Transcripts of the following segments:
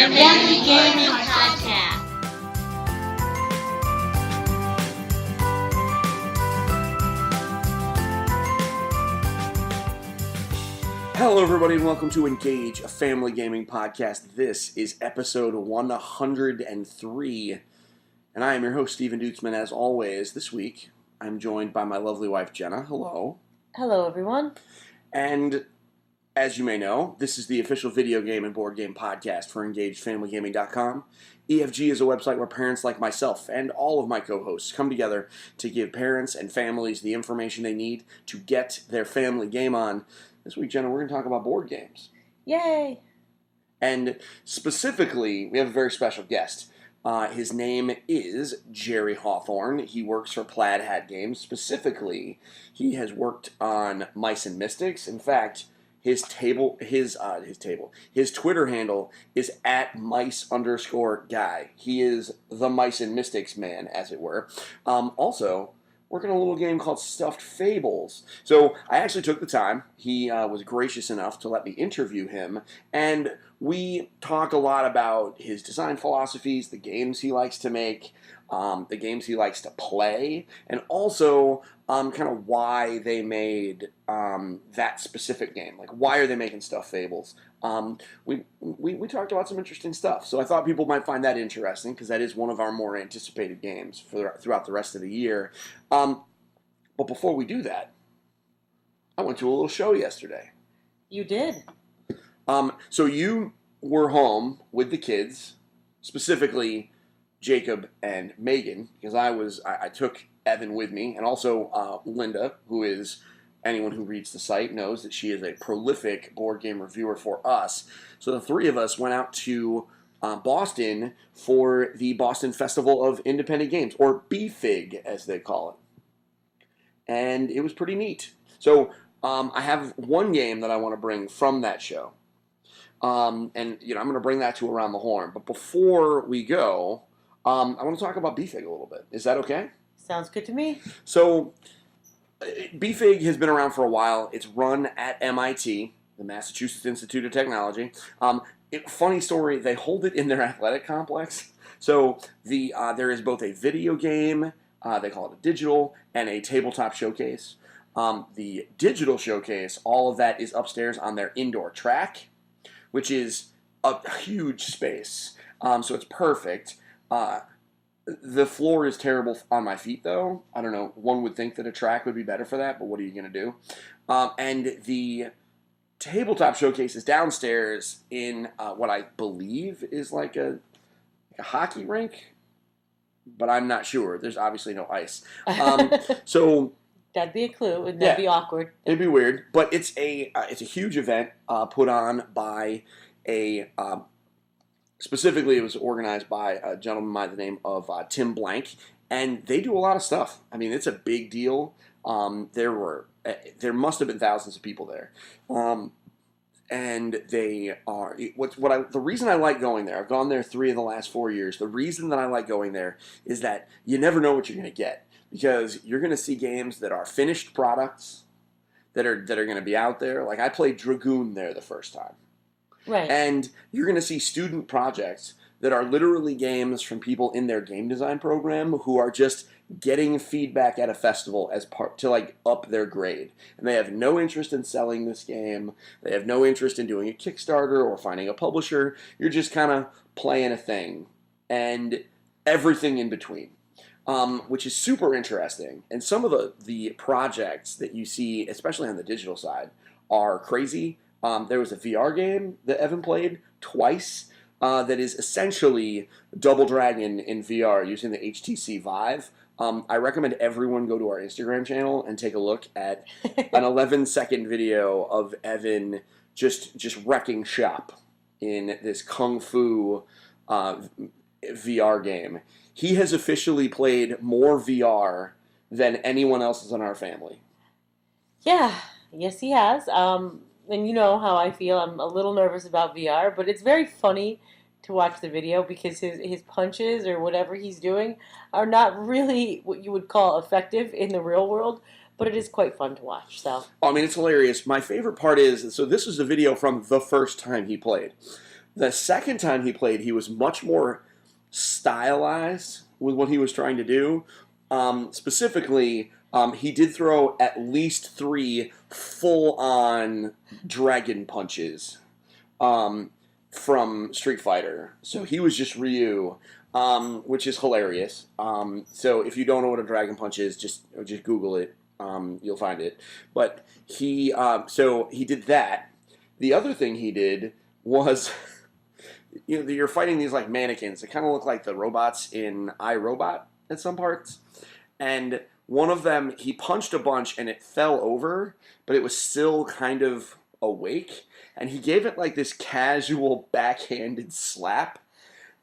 Family Gaming Podcast. Hello, everybody, and welcome to Engage, a family gaming podcast. This is episode 103, and I am your host, Stephen Dutzman. As always, this week, I'm joined by my lovely wife, Jenna. Hello. Hello, everyone. And as you may know, this is the official video game and board game podcast for EngageFamilyGaming.com. EFG is a website where parents like myself and all of my co-hosts come together to give parents and families the information they need to get their family game on. This week, Jenna, we're going to talk about board games. Yay! And specifically, we have a very special guest. His name is Jerry Hawthorne. He works for Plaid Hat Games. Specifically, he has worked on Mice and Mystics. In fact, his Twitter handle is @mice_guy. He is the Mice and Mystics man, as it were. Also, working on a little game called Stuffed Fables. So I actually took the time. He was gracious enough to let me interview him, and we talk a lot about his design philosophies, the games he likes to make, the games he likes to play, and also kind of why they made that specific game. Like, why are they making Stuffed Fables? We talked about some interesting stuff, so I thought people might find that interesting, because that is one of our more anticipated games throughout the rest of the year. But before we do that, I went to a little show yesterday. You did? So you were home with the kids, specifically Jacob and Megan, because I took Evan with me, and also Linda, who is, anyone who reads the site knows that she is a prolific board game reviewer for us. So the three of us went out to Boston for the Boston Festival of Independent Games, or BFIG as they call it. And it was pretty neat. So I have one game that I want to bring from that show. And I'm going to bring that to Around the Horn. But before we go, I want to talk about BFIG a little bit. Is that okay? Sounds good to me. So BFIG has been around for a while. It's run at MIT, the Massachusetts Institute of Technology. Funny story, they hold it in their athletic complex. So there is both a video game, they call it a digital, and a tabletop showcase. The digital showcase, all of that is upstairs on their indoor track, which is a huge space. So it's perfect. The floor is terrible on my feet, though. I don't know. One would think that a track would be better for that, but what are you going to do? And the tabletop showcase is downstairs in what I believe is like a hockey rink, but I'm not sure. There's obviously no ice. So that'd be a clue, and that'd be awkward. It'd be weird, but it's a huge event put on by a. Specifically, it was organized by a gentleman by the name of Tim Blank, and they do a lot of stuff. I mean, it's a big deal. There must have been thousands of people there, and they are the reason I like going there. I've gone there 3 of the last 4 years. The reason that I like going there is that you never know what you're going to get, because you're going to see games that are finished products that are going to be out there. Like, I played Dragoon there the first time. Right. And you're going to see student projects that are literally games from people in their game design program who are just getting feedback at a festival as part to like up their grade. And they have no interest in selling this game. They have no interest in doing a Kickstarter or finding a publisher. You're just kind of playing a thing and everything in between, which is super interesting. And some of the projects that you see, especially on the digital side, are crazy. There was a VR game that Evan played twice that is essentially Double Dragon in VR using the HTC Vive. I recommend everyone go to our Instagram channel and take a look at an 11-second video of Evan just wrecking shop in this Kung Fu VR game. He has officially played more VR than anyone else in our family. Yeah, yes he has. And you know how I feel. I'm a little nervous about VR, but it's very funny to watch the video because his punches or whatever he's doing are not really what you would call effective in the real world, but it is quite fun to watch. So I mean, it's hilarious. My favorite part is, so this was a video from the first time he played. The second time he played, he was much more stylized with what he was trying to do. Specifically, he did throw at least 3 full-on dragon punches from Street Fighter. So he was just Ryu, which is hilarious. So if you don't know what a dragon punch is, just Google it. You'll find it. But so he did that. The other thing he did was, you're fighting these like mannequins. They kind of look like the robots in iRobot at some parts. And one of them, he punched a bunch and it fell over, but it was still kind of awake. And he gave it like this casual backhanded slap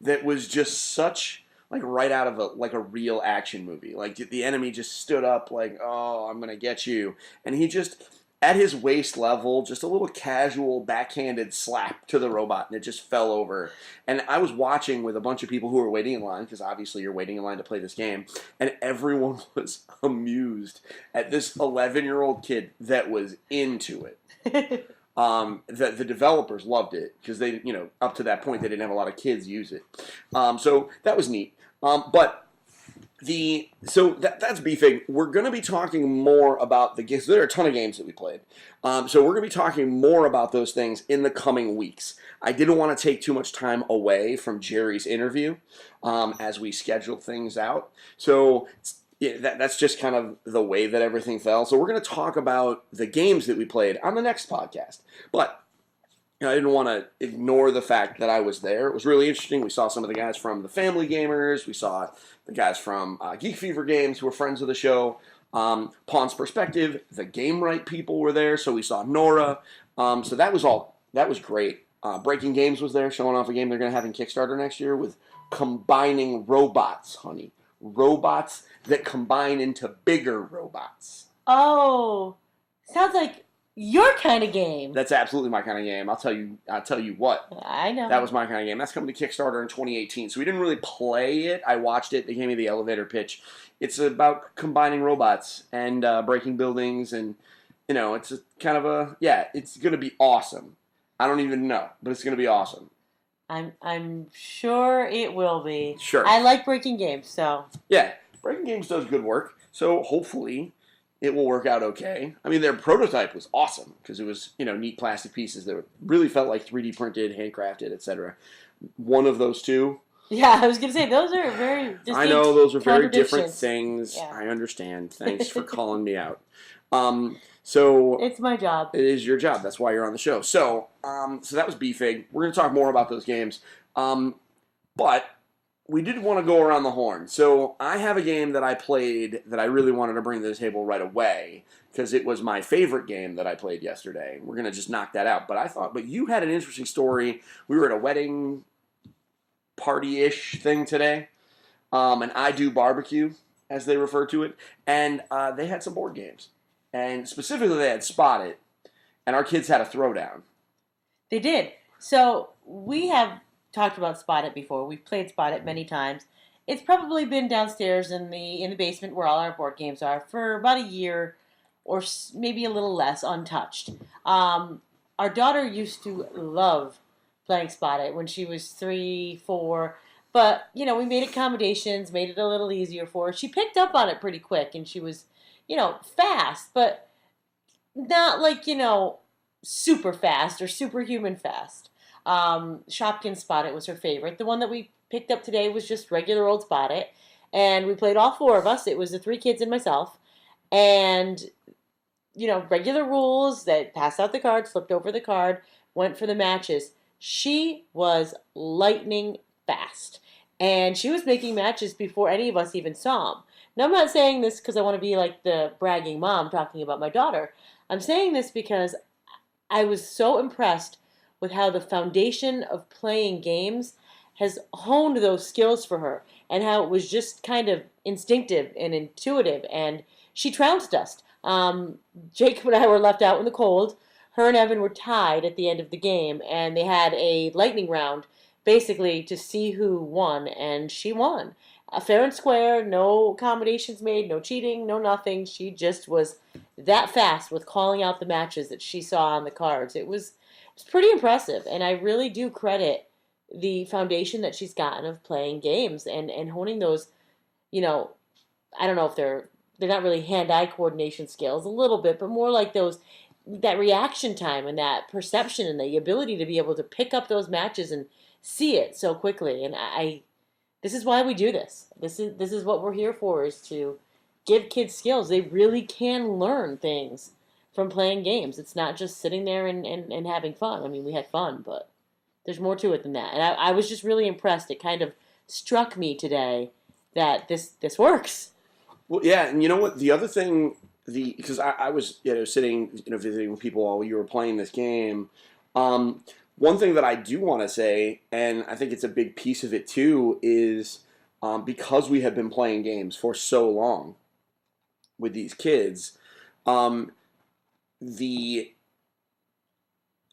that was just such, like, right out of a real action movie. Like, the enemy just stood up like, oh, I'm going to get you. And he just, at his waist level, just a little casual backhanded slap to the robot, and it just fell over. And I was watching with a bunch of people who were waiting in line, because obviously you're waiting in line to play this game, and everyone was amused at this 11-year-old kid that was into it. The developers loved it, because they, up to that point, they didn't have a lot of kids use it. So that was neat. But that's beefing. We're going to be talking more about the games. There are a ton of games that we played. So we're going to be talking more about those things in the coming weeks. I didn't want to take too much time away from Jerry's interview as we scheduled things out. So that's just kind of the way that everything fell. So we're going to talk about the games that we played on the next podcast. But I didn't want to ignore the fact that I was there. It was really interesting. We saw some of the guys from the Family Gamers. We saw the guys from Geek Fever Games who were friends of the show. Pawn's Perspective, the Game Right people were there. So we saw Nora. So that was great. Breaking Games was there, showing off a game they're going to have in Kickstarter next year with combining robots, honey. Robots that combine into bigger robots. Oh, sounds like your kind of game. That's absolutely my kind of game. I'll tell you what. I know. That was my kind of game. That's coming to Kickstarter in 2018. So we didn't really play it. I watched it. They gave me the elevator pitch. It's about combining robots and breaking buildings, and it's kind of it's going to be awesome. I don't even know, but it's going to be awesome. I'm sure it will be. Sure. I like breaking games, so. Yeah, Breaking Games does good work, so hopefully it will work out okay. I mean, their prototype was awesome, because it was, neat plastic pieces that really felt like 3D printed, handcrafted, etc. One of those two. Yeah, I was going to say, those are very distinct I know, those are very different contradictions. things. Yeah. I understand. Thanks for calling me out. So It's my job. it is your job. That's why you're on the show. So that was beefing. We're going to talk more about those games. But we did want to go around the horn. So I have a game that I played that I really wanted to bring to the table right away, because it was my favorite game that I played yesterday. We're going to just knock that out. But you had an interesting story. We were at a wedding party-ish thing today, and I do barbecue, as they refer to it, and they had some board games. And specifically, they had Spot It, and our kids had a throwdown. They did. So we have talked about Spot It before. We've played Spot It many times. It's probably been downstairs in the basement where all our board games are for about a year, or maybe a little less, untouched. Our daughter used to love playing Spot It when she was 3, 4. But, we made accommodations, made it a little easier for her. She picked up on it pretty quick, and she was, fast, but not like, super fast or superhuman fast. Shopkins Spot It was her favorite. The one that we picked up today was just regular old Spot It. And we played all 4 of us. It was the 3 kids and myself. And, regular rules that passed out the card, flipped over the card, went for the matches. She was lightning fast. And she was making matches before any of us even saw them. Now, I'm not saying this because I want to be like the bragging mom talking about my daughter. I'm saying this because I was so impressed with how the foundation of playing games has honed those skills for her, and how it was just kind of instinctive and intuitive, and she trounced us. Jacob and I were left out in the cold. Her and Evan were tied at the end of the game, and they had a lightning round basically to see who won, and she won. Fair and square, no accommodations made, no cheating, no nothing. She just was that fast with calling out the matches that she saw on the cards. It was It's pretty impressive, and I really do credit the foundation that she's gotten of playing games and honing those, you know, I don't know if they're not really hand-eye coordination skills, a little bit, but more like those that reaction time and that perception and the ability to be able to pick up those matches and see it so quickly. And this is why we do this. This is what we're here for, is to give kids skills. They really can learn things from playing games. It's not just sitting there and having fun. I mean, we had fun, but there's more to it than that. And I was just really impressed. It kind of struck me today that this works. Well, yeah, and you know what? The other thing, because I was sitting visiting with people while you were playing this game. One thing that I do want to say, and I think it's a big piece of it too, is because we have been playing games for so long with these kids, the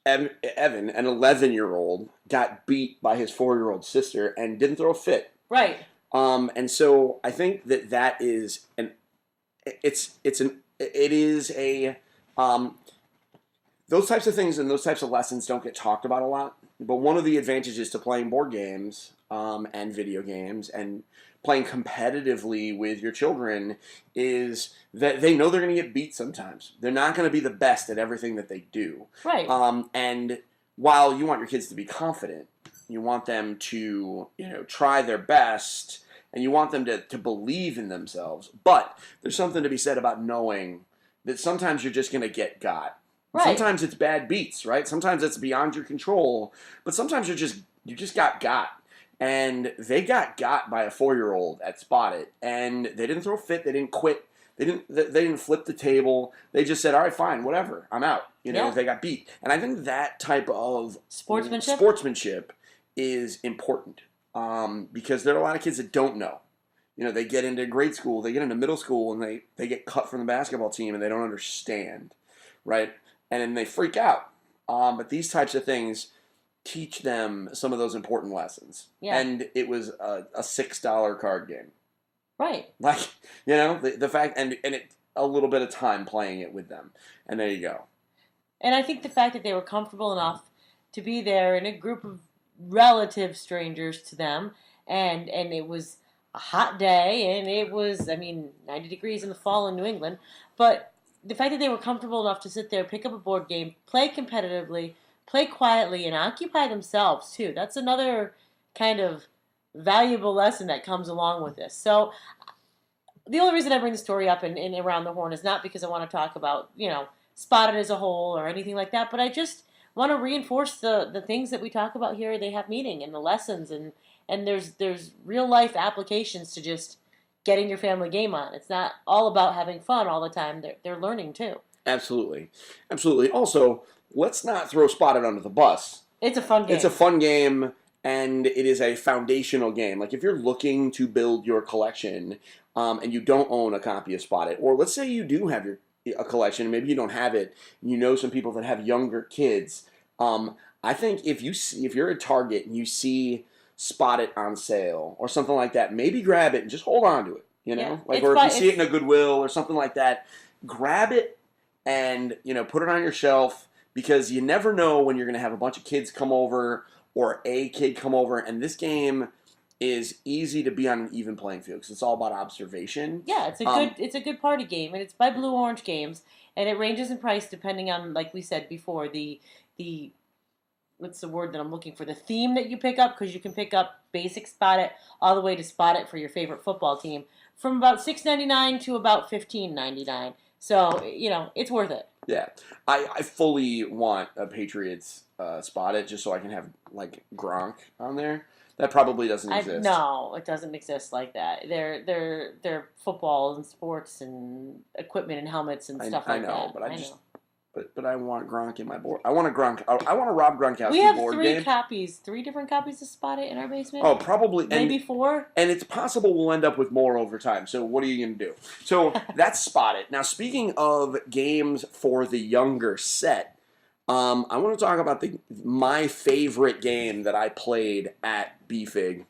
Evan, an 11-year-old, got beat by his 4-year-old sister and didn't throw a fit. Right. And so I think that is those types of things and those types of lessons don't get talked about a lot. But one of the advantages to playing board games and video games and playing competitively with your children is that they know they're going to get beat sometimes. They're not going to be the best at everything that they do. Right. And while you want your kids to be confident, you want them to, try their best, and you want them to believe in themselves. But there's something to be said about knowing that sometimes you're just going to get got. Right. Sometimes it's bad beats, right? Sometimes it's beyond your control, but sometimes you just got. And they got by a 4-year-old at Spot It, and they didn't throw a fit, they didn't quit, they didn't flip the table. They just said, "All right, fine, whatever, I'm out." They got beat, and I think that type of sportsmanship is important because there are a lot of kids that don't know. They get into grade school, they get into middle school, and they get cut from the basketball team, and they don't understand, right? And then they freak out. But these types of things teach them some of those important lessons. Yeah. And it was a $6 card game. Right. Like, the fact, and it a little bit of time playing it with them. And there you go. And I think the fact that they were comfortable enough to be there in a group of relative strangers to them, and it was a hot day, and it was, 90 degrees in the fall in New England, but the fact that they were comfortable enough to sit there, pick up a board game, play competitively, play quietly, and occupy themselves, too. That's another kind of valuable lesson that comes along with this. So the only reason I bring the story up in Around the Horn is not because I want to talk about, Spotted as a whole or anything like that, but I just want to reinforce the things that we talk about here. They have meaning, and the lessons, and there's real-life applications to just getting your family game on. It's not all about having fun all the time. They're learning, too. Absolutely. Also, let's not throw Spotted under the bus. It's a fun game. It's a fun game, and it is a foundational game. Like, if you're looking to build your collection and you don't own a copy of Spotted, or let's say you do have a collection, and maybe you don't have it, and you know some people that have younger kids, I think if you're at Target and you see Spotted on sale or something like that, maybe grab it and just hold on to it. Yeah. Or if you see it in a Goodwill or something like that, grab it and put it on your shelf, because you never know when you're going to have a bunch of kids come over or a kid come over, and this game is easy to be on an even playing field because it's all about observation. Yeah, it's a good party game, and it's by Blue Orange Games, and it ranges in price depending on, like we said before, the what's the word that I'm looking for? The theme that you pick up, because you can pick up basic Spot It all the way to Spot It for your favorite football team, from about $6.99 to about $15.99. So it's worth it. Yeah, I fully want a Patriots Spot It just so I can have like Gronk on there. That probably doesn't exist. No, it doesn't exist like that. They're football and sports and equipment and helmets and stuff like that. I know, but I want Gronk in my board. I want a Rob Gronkowski board game. We have 3 different copies of Spot It in our basement. Oh, probably. Maybe 4. And it's possible we'll end up with more over time. So what are you going to do? So that's Spot It. Now, speaking of games for the younger set, I want to talk about my favorite game that I played at BFIG.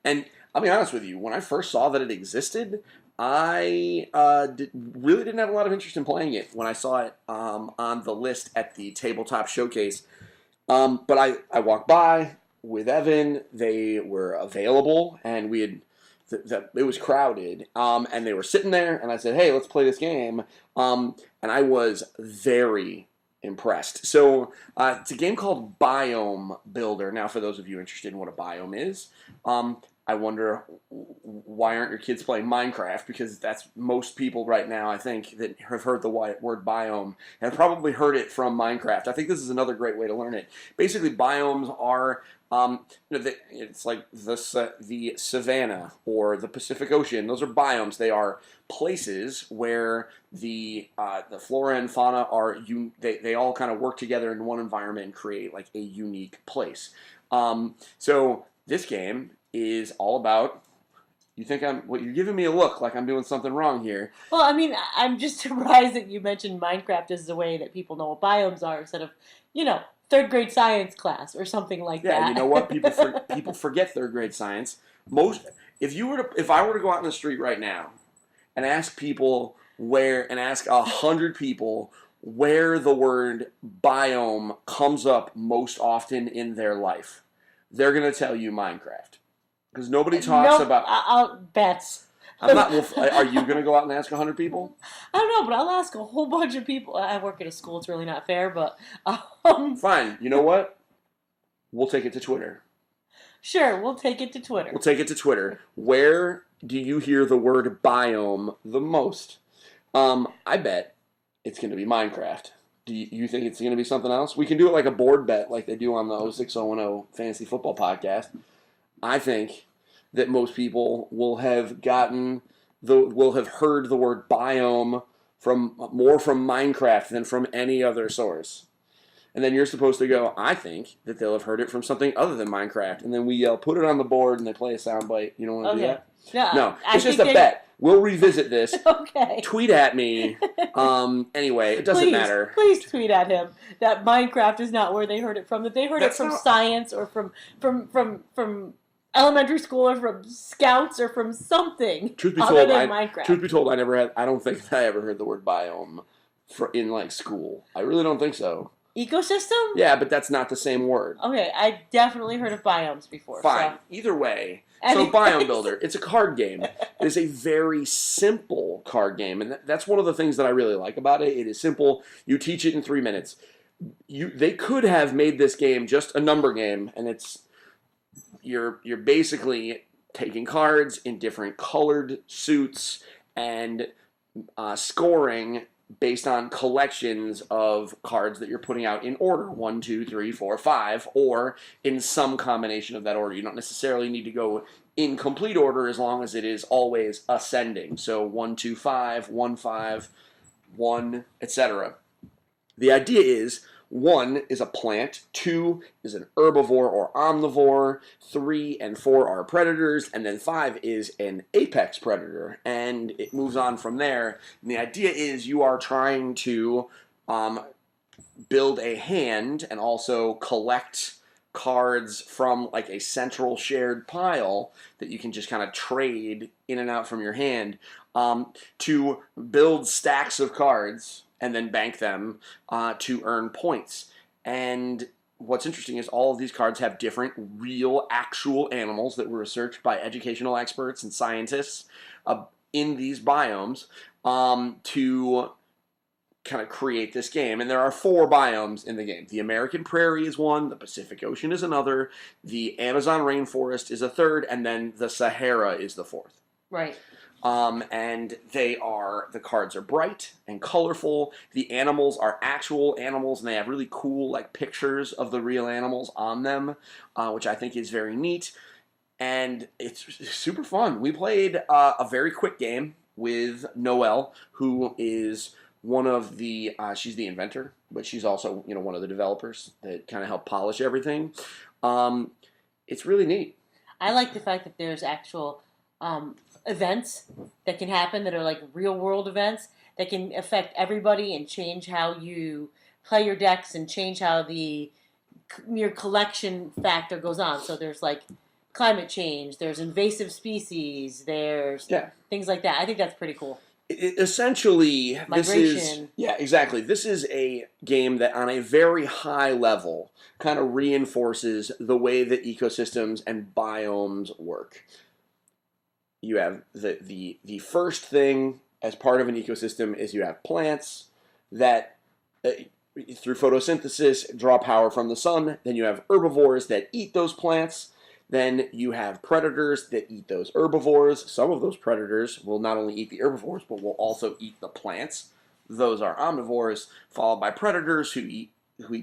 And I'll be honest with you, when I first saw that it existed, I really didn't have a lot of interest in playing it when I saw it on the list at the tabletop showcase. But I walked by with Evan. They were available, and we had it was crowded. And they were sitting there, and I said, "Hey, let's play this game." And I was very impressed. So it's a game called Biome Builder. Now, for those of you interested in what a biome is, I wonder why aren't your kids playing Minecraft? Because that's most people right now, I think, that have heard the word biome and have probably heard it from Minecraft. I think this is another great way to learn it. Basically, biomes are it's like the savanna or the Pacific Ocean. Those are biomes. They are places where the flora and fauna are they all kind of work together in one environment and create like a unique place. So this game is all about. You think you're giving me a look like I'm doing something wrong here. Well, I mean, I'm just surprised that you mentioned Minecraft as the way that people know what biomes are instead of, third grade science class or something like that. Yeah, you know what? People forget third grade science. If I were to go out in the street right now and ask 100 people where the word biome comes up most often in their life, they're gonna tell you Minecraft. Because nobody talks about. I'll bets. I'm not. Are you going to go out and ask 100 people? I don't know, but I'll ask a whole bunch of people. I work at a school; it's really not fair, but fine. You know what? We'll take it to Twitter. Sure, we'll take it to Twitter. We'll take it to Twitter. Where do you hear the word biome the most? I bet it's going to be Minecraft. Do you think it's going to be something else? We can do it like a board bet, like they do on the 06010 Fantasy Football Podcast. I think that most people will have heard the word biome more from Minecraft than from any other source. And then you're supposed to go, I think that they'll have heard it from something other than Minecraft. And then we put it on the board and they play a soundbite. You don't want to do that? No, it's just a bet. We'll revisit this. Okay. Tweet at me. Anyway, it doesn't matter. Please tweet at him that Minecraft is not where they heard it from. That they heard it from science or from elementary school or from scouts or from something. Truth be told, I don't think I ever heard the word biome in like school. I really don't think so. Ecosystem? Yeah, but that's not the same word. Okay, I definitely heard of biomes before. Fine. So. Either way. So Biome Builder, it's a card game. It is a very simple card game, and that's one of the things that I really like about it. It is simple. You teach it in 3 minutes. They could have made this game just a number game, and you're basically taking cards in different colored suits and scoring based on collections of cards that you're putting out in order 1, 2, 3, 4, 5, or in some combination of that order. You don't necessarily need to go in complete order as long as it is always ascending. So 1, 2, 5, 1, 5, 1, etc. The idea is 1 is a plant, 2 is an herbivore or omnivore, 3 and 4 are predators, and then 5 is an apex predator, and it moves on from there. And the idea is you are trying to build a hand and also collect cards from like a central shared pile that you can just kind of trade in and out from your hand to build stacks of cards and then bank them to earn points. And what's interesting is all of these cards have different real, actual animals that were researched by educational experts and scientists in these biomes to kind of create this game. And there are 4 biomes in the game. The American Prairie is one, the Pacific Ocean is another, the Amazon Rainforest is a third, and then the Sahara is the 4th. Right. And the cards are bright and colorful. The animals are actual animals, and they have really cool like pictures of the real animals on them, which I think is very neat. And it's super fun. We played a very quick game with Noelle, who is one of the she's the inventor, but she's also one of the developers that kind of help polish everything. It's really neat. I like the fact that there's actual events that can happen that are like real world events that can affect everybody and change how you play your decks and change how your collection factor goes on. So there's like climate change, there's invasive species, there's Yeah. things like that. I think that's pretty cool. Essentially, this is Migration. exactly. This is a game that, on a very high level, kind of reinforces the way that ecosystems and biomes work. You have the first thing as part of an ecosystem is you have plants that, through photosynthesis, draw power from the sun. Then you have herbivores that eat those plants. Then you have predators that eat those herbivores. Some of those predators will not only eat the herbivores, but will also eat the plants. Those are omnivores, followed by predators who eat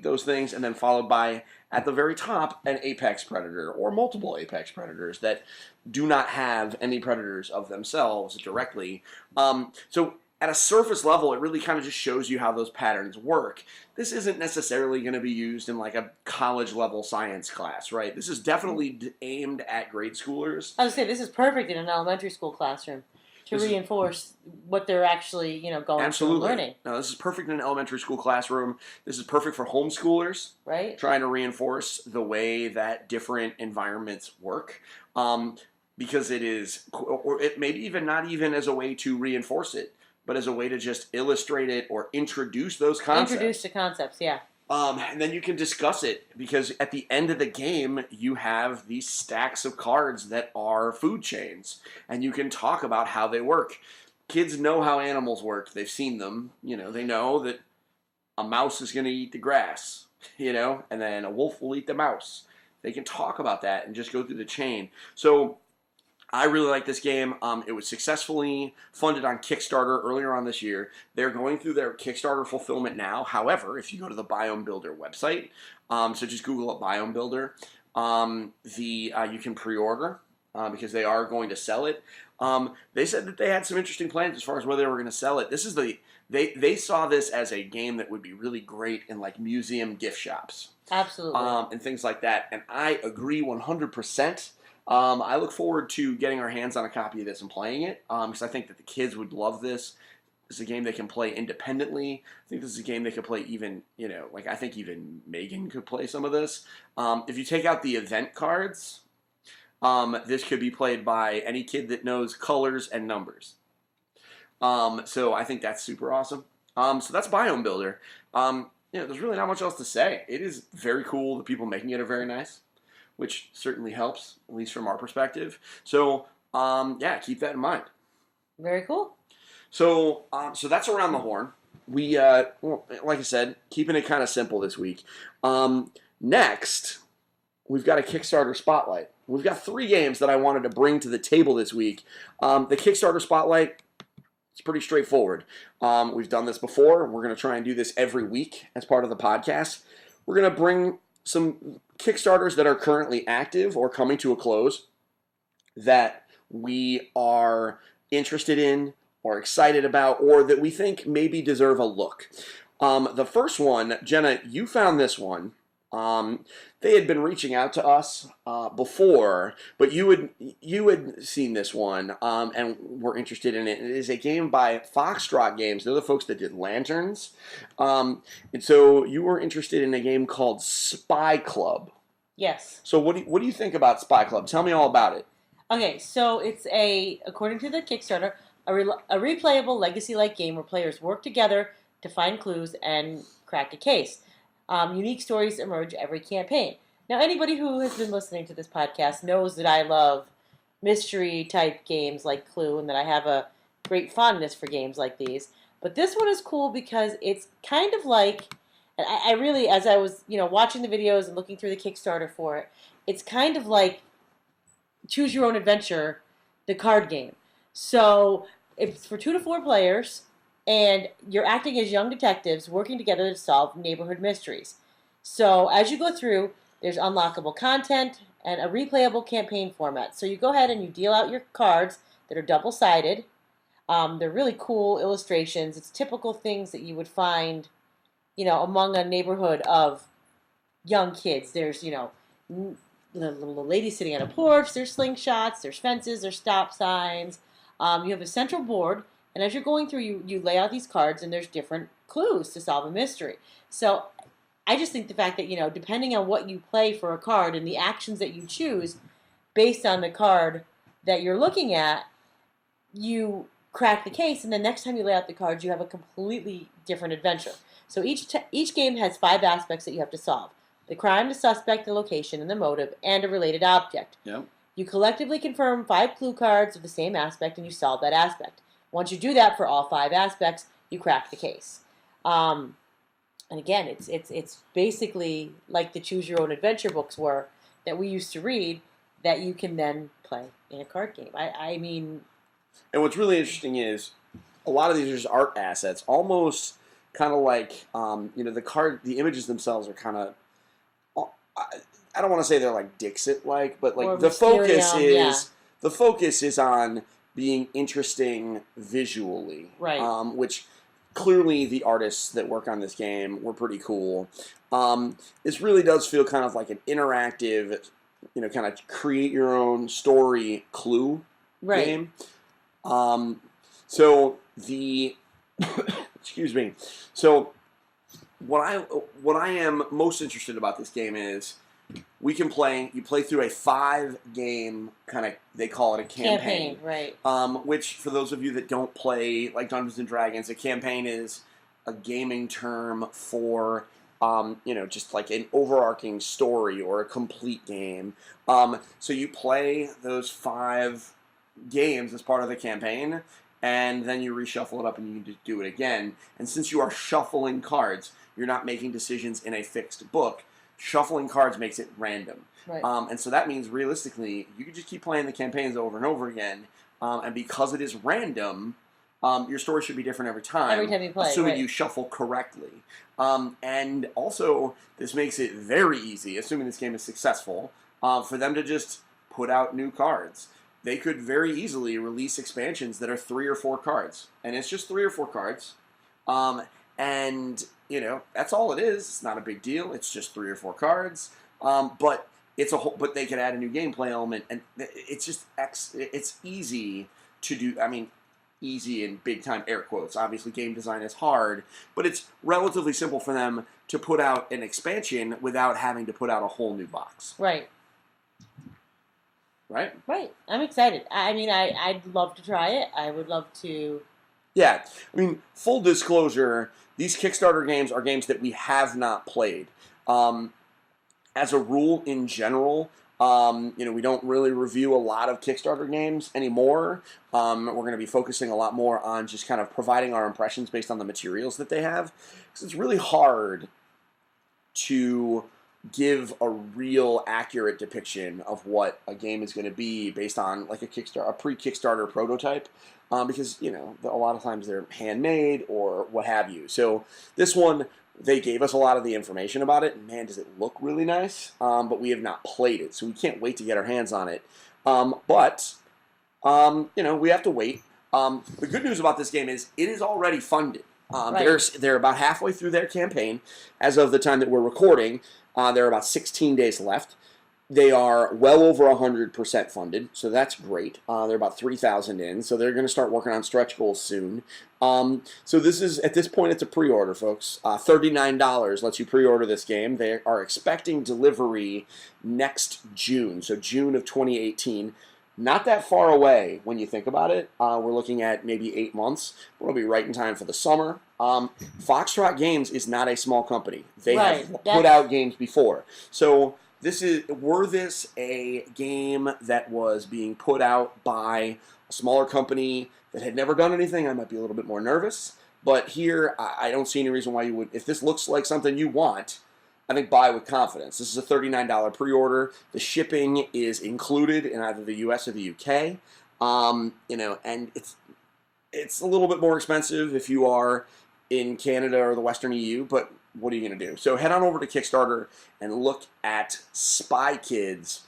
those things, and then followed by, at the very top, an apex predator or multiple apex predators that do not have any predators of themselves directly. So at a surface level, it really kind of just shows you how those patterns work. This isn't necessarily going to be used in like a college level science class, right? This is definitely aimed at grade schoolers. I would say this is perfect in an elementary school classroom to reinforce what they're actually, going through and learning. No, this is perfect in an elementary school classroom. This is perfect for homeschoolers, right? Trying to reinforce the way that different environments work. Because it is, or it maybe even not even as a way to reinforce it, but as a way to just illustrate it or introduce those concepts. Introduce the concepts, yeah. And then you can discuss it, because at the end of the game, you have these stacks of cards that are food chains, and you can talk about how they work. Kids know how animals work. They've seen them. They know that a mouse is going to eat the grass, and then a wolf will eat the mouse. They can talk about that and just go through the chain. So I really like this game. It was successfully funded on Kickstarter earlier on this year. They're going through their Kickstarter fulfillment now. However, if you go to the Biome Builder website, so just Google up Biome Builder, you can pre-order because they are going to sell it. They said that they had some interesting plans as far as where they were going to sell it. This is they saw this as a game that would be really great in like museum gift shops. Absolutely. And things like that. And I agree 100%. I look forward to getting our hands on a copy of this and playing it, because I think that the kids would love this. This is a game they can play independently. I think this is a game they could play even, I think even Megan could play some of this. If you take out the event cards, this could be played by any kid that knows colors and numbers. So I think that's super awesome. So that's Biome Builder. There's really not much else to say. It is very cool. The people making it are very nice, which certainly helps, at least from our perspective. So, keep that in mind. Very cool. So that's Around the Horn. We, like I said, keeping it kind of simple this week. Next, we've got a Kickstarter Spotlight. We've got 3 games that I wanted to bring to the table this week. The Kickstarter Spotlight, it's pretty straightforward. We've done this before. We're going to try and do this every week as part of the podcast. We're going to bring some Kickstarters that are currently active or coming to a close that we are interested in or excited about, or that we think maybe deserve a look. The first one, Jenna, you found this one. They had been reaching out to us before, but you had seen this one and were interested in it. It is a game by Foxtrot Games. They're the folks that did Lanterns. And so you were interested in a game called Spy Club. Yes. So what do you think about Spy Club? Tell me all about it. Okay, so it's according to the Kickstarter, a replayable legacy-like game where players work together to find clues and crack a case. Unique stories emerge every campaign. Now, anybody who has been listening to this podcast knows that I love mystery-type games like Clue, and that I have a great fondness for games like these. But this one is cool because it's kind of like, and I really, as I was, watching the videos and looking through the Kickstarter for it, it's kind of like Choose Your Own Adventure, the card game. So it's for 2 to 4 players, and you're acting as young detectives working together to solve neighborhood mysteries. So as you go through, there's unlockable content and a replayable campaign format. So you go ahead and you deal out your cards that are double-sided. They're really cool illustrations. It's typical things that you would find, among a neighborhood of young kids. There's, the little lady sitting on a porch. There's slingshots. There's fences. There's stop signs. You have a central board. And as you're going through, you lay out these cards, and there's different clues to solve a mystery. So I just think the fact that, depending on what you play for a card and the actions that you choose, based on the card that you're looking at, you crack the case, and the next time you lay out the cards, you have a completely different adventure. So each game has 5 aspects that you have to solve: the crime, the suspect, the location, and the motive, and a related object. Yep. You collectively confirm 5 clue cards of the same aspect, and you solve that aspect. Once you do that for all 5 aspects, you crack the case. And again, it's basically like the Choose Your Own Adventure books were that we used to read that you can then play in a card game. I mean, and what's really interesting is a lot of these are just art assets, almost kind of like the images themselves are kind of. I don't want to say they're like Dixit-like, but like the focus is on being interesting visually, right? Which clearly the artists that work on this game were pretty cool. This really does feel kind of like an interactive, kind of create your own story clue game. So the excuse me. So what I am most interested about this game is you play through a 5-game kind of, they call it a campaign. Right. Which for those of you that don't play like Dungeons and Dragons, a campaign is a gaming term for just like an overarching story or a complete game. So you play those 5 games as part of the campaign, and then you reshuffle it up and you can do it again. And since you are shuffling cards, you're not making decisions in a fixed book. Shuffling cards makes it random. Right. And so that means realistically, you can just keep playing the campaigns over and over again. And because it is random, your story should be different every time. Every time you play, assuming right. you shuffle correctly. And also, this makes it very easy, assuming this game is successful, for them to just put out new cards. They could very easily release expansions that are 3 or 4 cards. And it's just 3 or 4 cards. And that's all it is. It's not a big deal. It's just 3 or 4 cards. But but they could add a new gameplay element, and it's just it's easy to do. I mean, easy in big time air quotes. Obviously, game design is hard, but it's relatively simple for them to put out an expansion without having to put out a whole new box. Right. Right. Right. I'm excited. I mean, I'd love to try it. I would love to. Yeah. I mean, full disclosure, these Kickstarter games are games that we have not played. As a rule, in general, we don't really review a lot of Kickstarter games anymore. We're going to be focusing a lot more on just kind of providing our impressions based on the materials that they have. Because it's really hard to give a real accurate depiction of what a game is going to be based on like a pre-Kickstarter prototype. Because, a lot of times they're handmade or what have you. So this one, they gave us a lot of the information about it, and man, does it look really nice. But we have not played it, so we can't wait to get our hands on it. But we have to wait. The good news about this game is it is already funded. Right. They're about halfway through their campaign. As of the time that we're recording, there are about 16 days left. They are well over 100% funded, so that's great. They're about 3,000 in, so they're going to start working on stretch goals soon. So this is, at this point, it's a pre-order, folks. $39 lets you pre-order this game. They are expecting delivery next June, so June of 2018. Not that far away when you think about it. We're looking at maybe 8 months. We'll be right in time for the summer. Foxtrot Games is not a small company. They have put out games before. So were this a game that was being put out by a smaller company that had never done anything, I might be a little bit more nervous. But here, I don't see any reason why you would. If this looks like something you want, I think buy with confidence. This is a $39 pre-order. The shipping is included in either the US or the UK. And it's a little bit more expensive if you are in Canada or the Western EU, but what are you going to do? So head on over to Kickstarter and look at Spy Kids.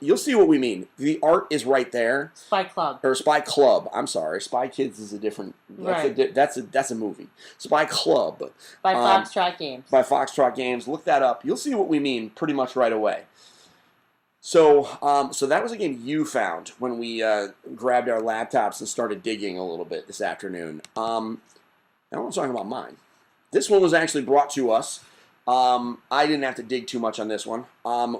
You'll see what we mean. The art is right there. Spy Club. Or Spy Club. I'm sorry. Spy Kids is a different. That's a movie. Spy Club. By Foxtrot Games. By Foxtrot Games. Look that up. You'll see what we mean pretty much right away. So that was a game you found when we grabbed our laptops and started digging a little bit this afternoon. I want to talk about mine. This one was actually brought to us. I didn't have to dig too much on this one.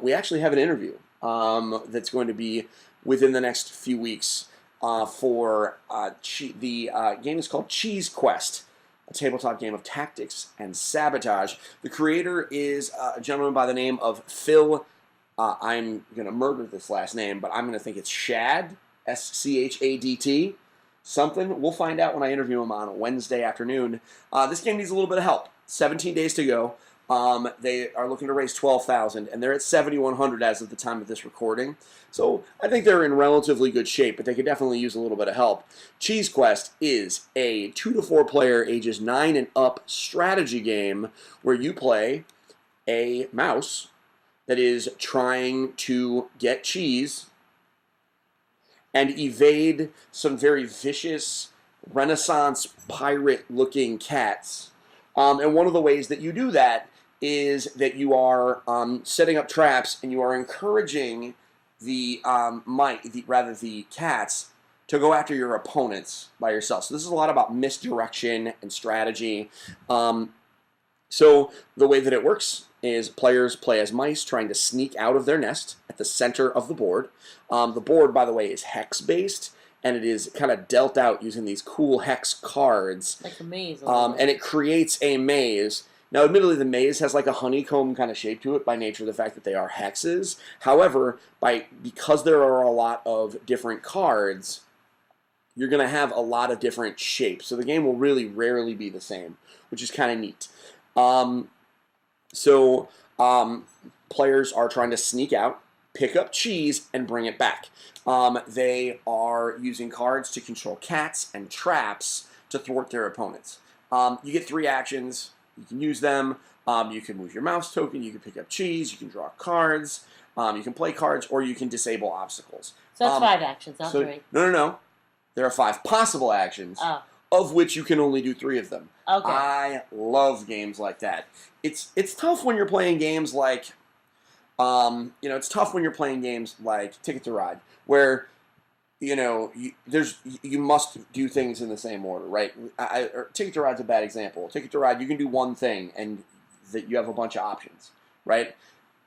We actually have an interview that's going to be within the next few weeks for the game is called Cheese Quest, a tabletop game of tactics and sabotage. The creator is a gentleman by the name of Phil. I'm going to murder this last name, but I'm going to think it's Shad, Schaddt, something. We'll find out when I interview him on Wednesday afternoon. This game needs a little bit of help. 17 days to go. They are looking to raise $12,000, and they're at 7,100 as of the time of this recording. So I think they're in relatively good shape, but they could definitely use a little bit of help. Cheese Quest is a 2 to 4 player, ages 9 and up strategy game where you play a mouse that is trying to get cheese and evade some very vicious Renaissance pirate-looking cats. And one of the ways that you do that is that you are setting up traps and you are encouraging the cats to go after your opponents by yourself. So this is a lot about misdirection and strategy. So the way that it works is players play as mice trying to sneak out of their nest at the center of the board. The board, by the way, is hex-based, and it is kind of dealt out using these cool hex cards. Like a maze. And it creates a maze. Now, admittedly, the maze has like a honeycomb kind of shape to it by nature of the fact that they are hexes. However, because there are a lot of different cards, you're going to have a lot of different shapes. So the game will really rarely be the same, which is kind of neat. Players are trying to sneak out, pick up cheese, and bring it back. They are using cards to control cats and traps to thwart their opponents. You get 3 actions. You can use them. You can move your mouse token. You can pick up cheese. You can draw cards. You can play cards, or you can disable obstacles. So that's 5 actions, not 3. No. There are 5 possible actions, of which you can only do 3 of them. Okay. I love games like that. It's tough when you're playing games like, it's tough when you're playing games like Ticket to Ride, where you must do things in the same order, right? Ticket to Ride's a bad example. Ticket to Ride, you can do one thing, and that you have a bunch of options, right?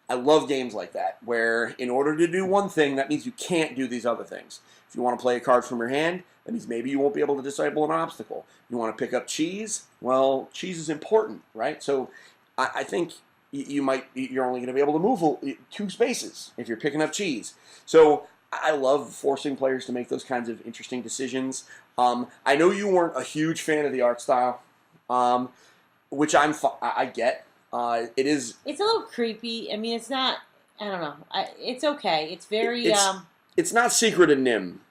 I love games like that, where in order to do one thing, that means you can't do these other things. If you want to play a card from your hand, that means maybe you won't be able to disable an obstacle. You want to pick up cheese? Well, cheese is important, right? So I think you're only going to be able to move 2 spaces if you're picking up cheese. So I love forcing players to make those kinds of interesting decisions. I know you weren't a huge fan of the art style, which I get. It is. It's a little creepy. I mean, it's not. I don't know. It's okay. It's very. It's not Secret of Nim.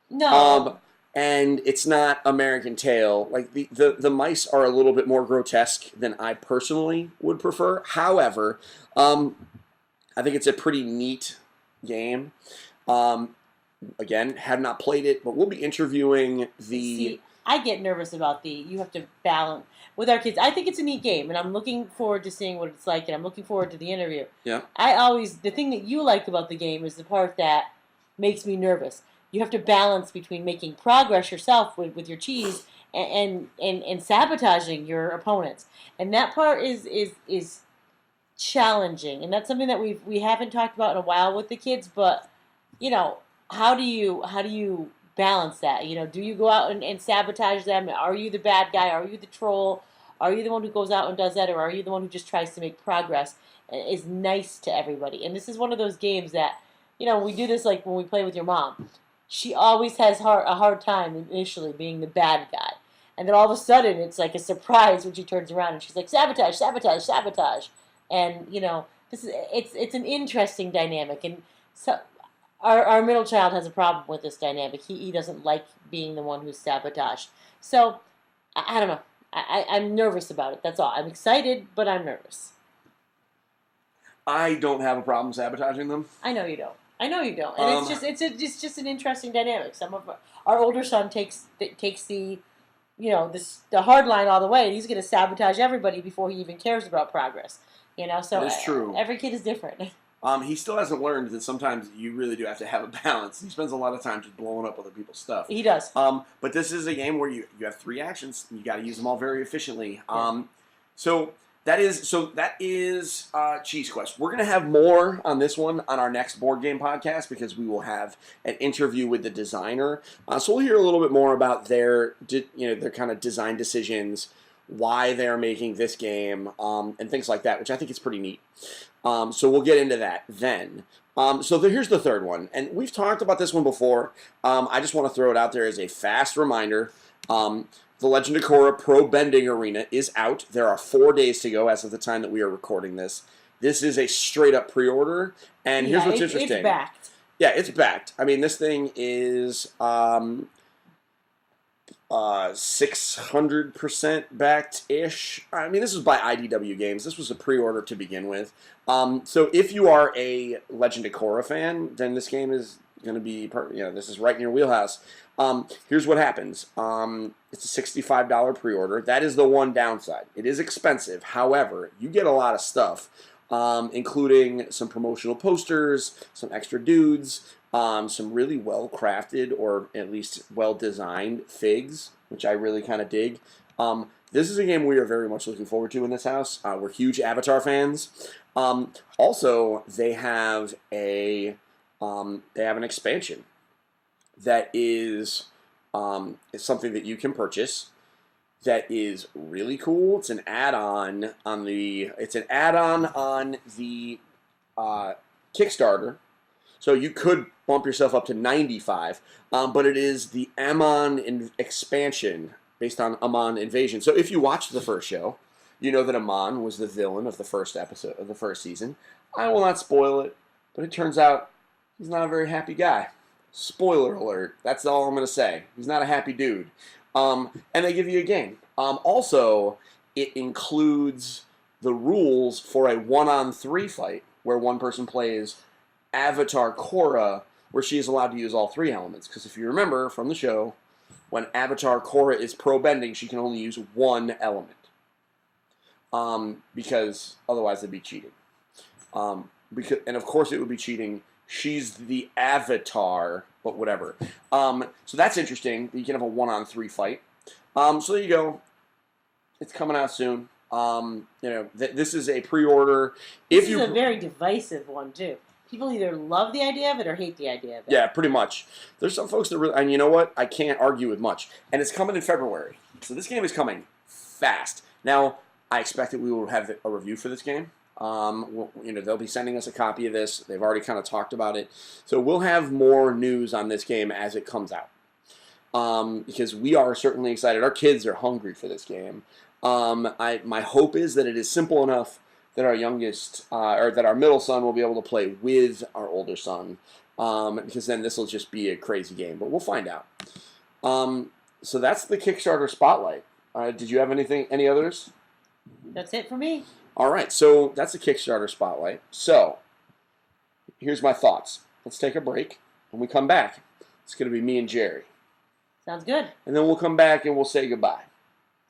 No. And it's not American Tail. Like the mice are a little bit more grotesque than I personally would prefer. However, I think it's a pretty neat game. Again, have not played it, but we'll be interviewing the. See, I get nervous about you have to balance with our kids. I think it's a neat game, and I'm looking forward to seeing what it's like, and I'm looking forward to the interview. Yeah. The thing that you like about the game is the part that makes me nervous. You have to balance between making progress yourself with your cheese and sabotaging your opponents, and that part is challenging, and that's something that we haven't talked about in a while with the kids. But how do you balance that? Do you go out and sabotage them? Are you the bad guy? Are you the troll? Are you the one who goes out and does that, or are you the one who just tries to make progress and is nice to everybody? And this is one of those games that we do this like when we play with your mom. She always has a hard time initially being the bad guy. And then all of a sudden, it's like a surprise when she turns around and she's like, sabotage, sabotage, sabotage. And, it's an interesting dynamic. And so our middle child has a problem with this dynamic. He doesn't like being the one who's sabotaged. So, I don't know. I'm nervous about it. That's all. I'm excited, but I'm nervous. I don't have a problem sabotaging them. I know you don't. And it's just an interesting dynamic. Some of our older son takes the hard line all the way, and he's going to sabotage everybody before he even cares about progress. So that is true. Every kid is different. He still hasn't learned that sometimes you really do have to have a balance. He spends a lot of time just blowing up other people's stuff. He does. But this is a game where you have 3 actions, and you got to use them all very efficiently. Yeah. So That is Cheese Quest. We're going to have more on this one on our next board game podcast because we will have an interview with the designer. So we'll hear a little bit more about their kind of design decisions, why they're making this game, and things like that, which I think is pretty neat. So we'll get into that then. Here's the third one, and we've talked about this one before. I just want to throw it out there as a fast reminder. The Legend of Korra Pro Bending Arena is out. There are 4 days to go as of the time that we are recording this. This is a straight-up pre-order, and here's what's interesting. It's backed. Yeah, it's backed. I mean, this thing is 600% backed-ish. I mean, this is by IDW Games. This was a pre-order to begin with. So if you are a Legend of Korra fan, then this game is going to be, this is right in your wheelhouse. Here's what happens. It's a $65 pre-order. That is the one downside. It is expensive. However, you get a lot of stuff, including some promotional posters, some extra dudes, some really well-crafted or at least well-designed figs, which I really kind of dig. This is a game we are very much looking forward to in this house. We're huge Avatar fans. Also, they have an expansion that is something that you can purchase that is really cool. It's an add-on on the Kickstarter. So you could bump yourself up to 95, but it is the Amon expansion based on Amon Invasion. So if you watched the first show, you know that Amon was the villain of the first episode of the first season. I will not spoil it, but it turns out he's not a very happy guy. Spoiler alert. That's all I'm going to say. He's not a happy dude. And they give you a game. Also, it includes the rules for a 1-on-3 fight where one person plays Avatar Korra, where she is allowed to use all 3 elements. Because if you remember from the show, when Avatar Korra is pro-bending, she can only use 1 element. Because otherwise it'd be cheating. And of course it would be cheating. She's the Avatar, but whatever. So that's interesting. You can have a 1-on-3 fight. So there you go. It's coming out soon. This is a pre-order. This is a very divisive one too. People either love the idea of it or hate the idea of it. Yeah, pretty much. There's some folks that really, and you know what? I can't argue with much. And it's coming in February. So this game is coming fast. Now, I expect that we will have a review for this game. They'll be sending us a copy of this. They've already kind of talked about it. So we'll have more news on this game as it comes out. Because we are certainly excited. Our kids are hungry for this game. My hope is that it is simple enough that our youngest, or that our middle son will be able to play with our older son. Because then this will just be a crazy game. But we'll find out. So that's the Kickstarter spotlight. Did you have any others? That's it for me. All right, so that's the Kickstarter spotlight. So, here's my thoughts. Let's take a break. When we come back, it's going to be me and Jerry. Sounds good. And then we'll come back and we'll say goodbye.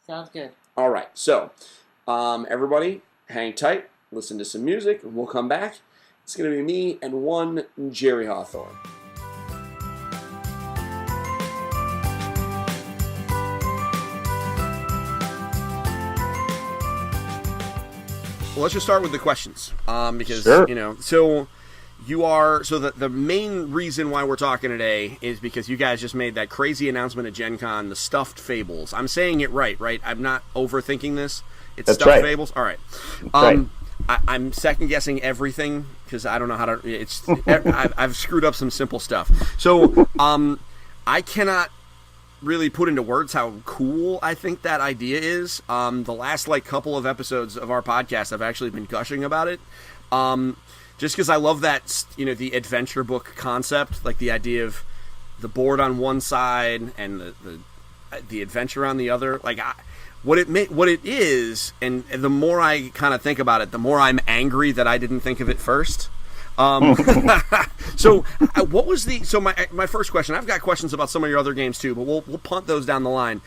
Sounds good. All right, so everybody, hang tight, listen to some music, and we'll come back. It's going to be me and one Jerry Hawthorne. Well, let's just start with the questions, because sure. The main reason why we're talking today is because you guys just made that crazy announcement at Gen Con, the Stuffed Fables. I'm saying it right? I'm not overthinking this. It's That's Stuffed right. Fables. All right. Right. I'm second guessing everything because I don't know how to. It's I've screwed up some simple stuff. So I cannot really put into words how cool I think that idea is. The last couple of episodes of our podcast, I've actually been gushing about it. Just because I love that, the adventure book concept, like the idea of the board on one side and the adventure on the other. What it is, and the more I kind of think about it, the more I'm angry that I didn't think of it first. So what was my first question? I've got questions about some of your other games too, but we'll punt those down the line.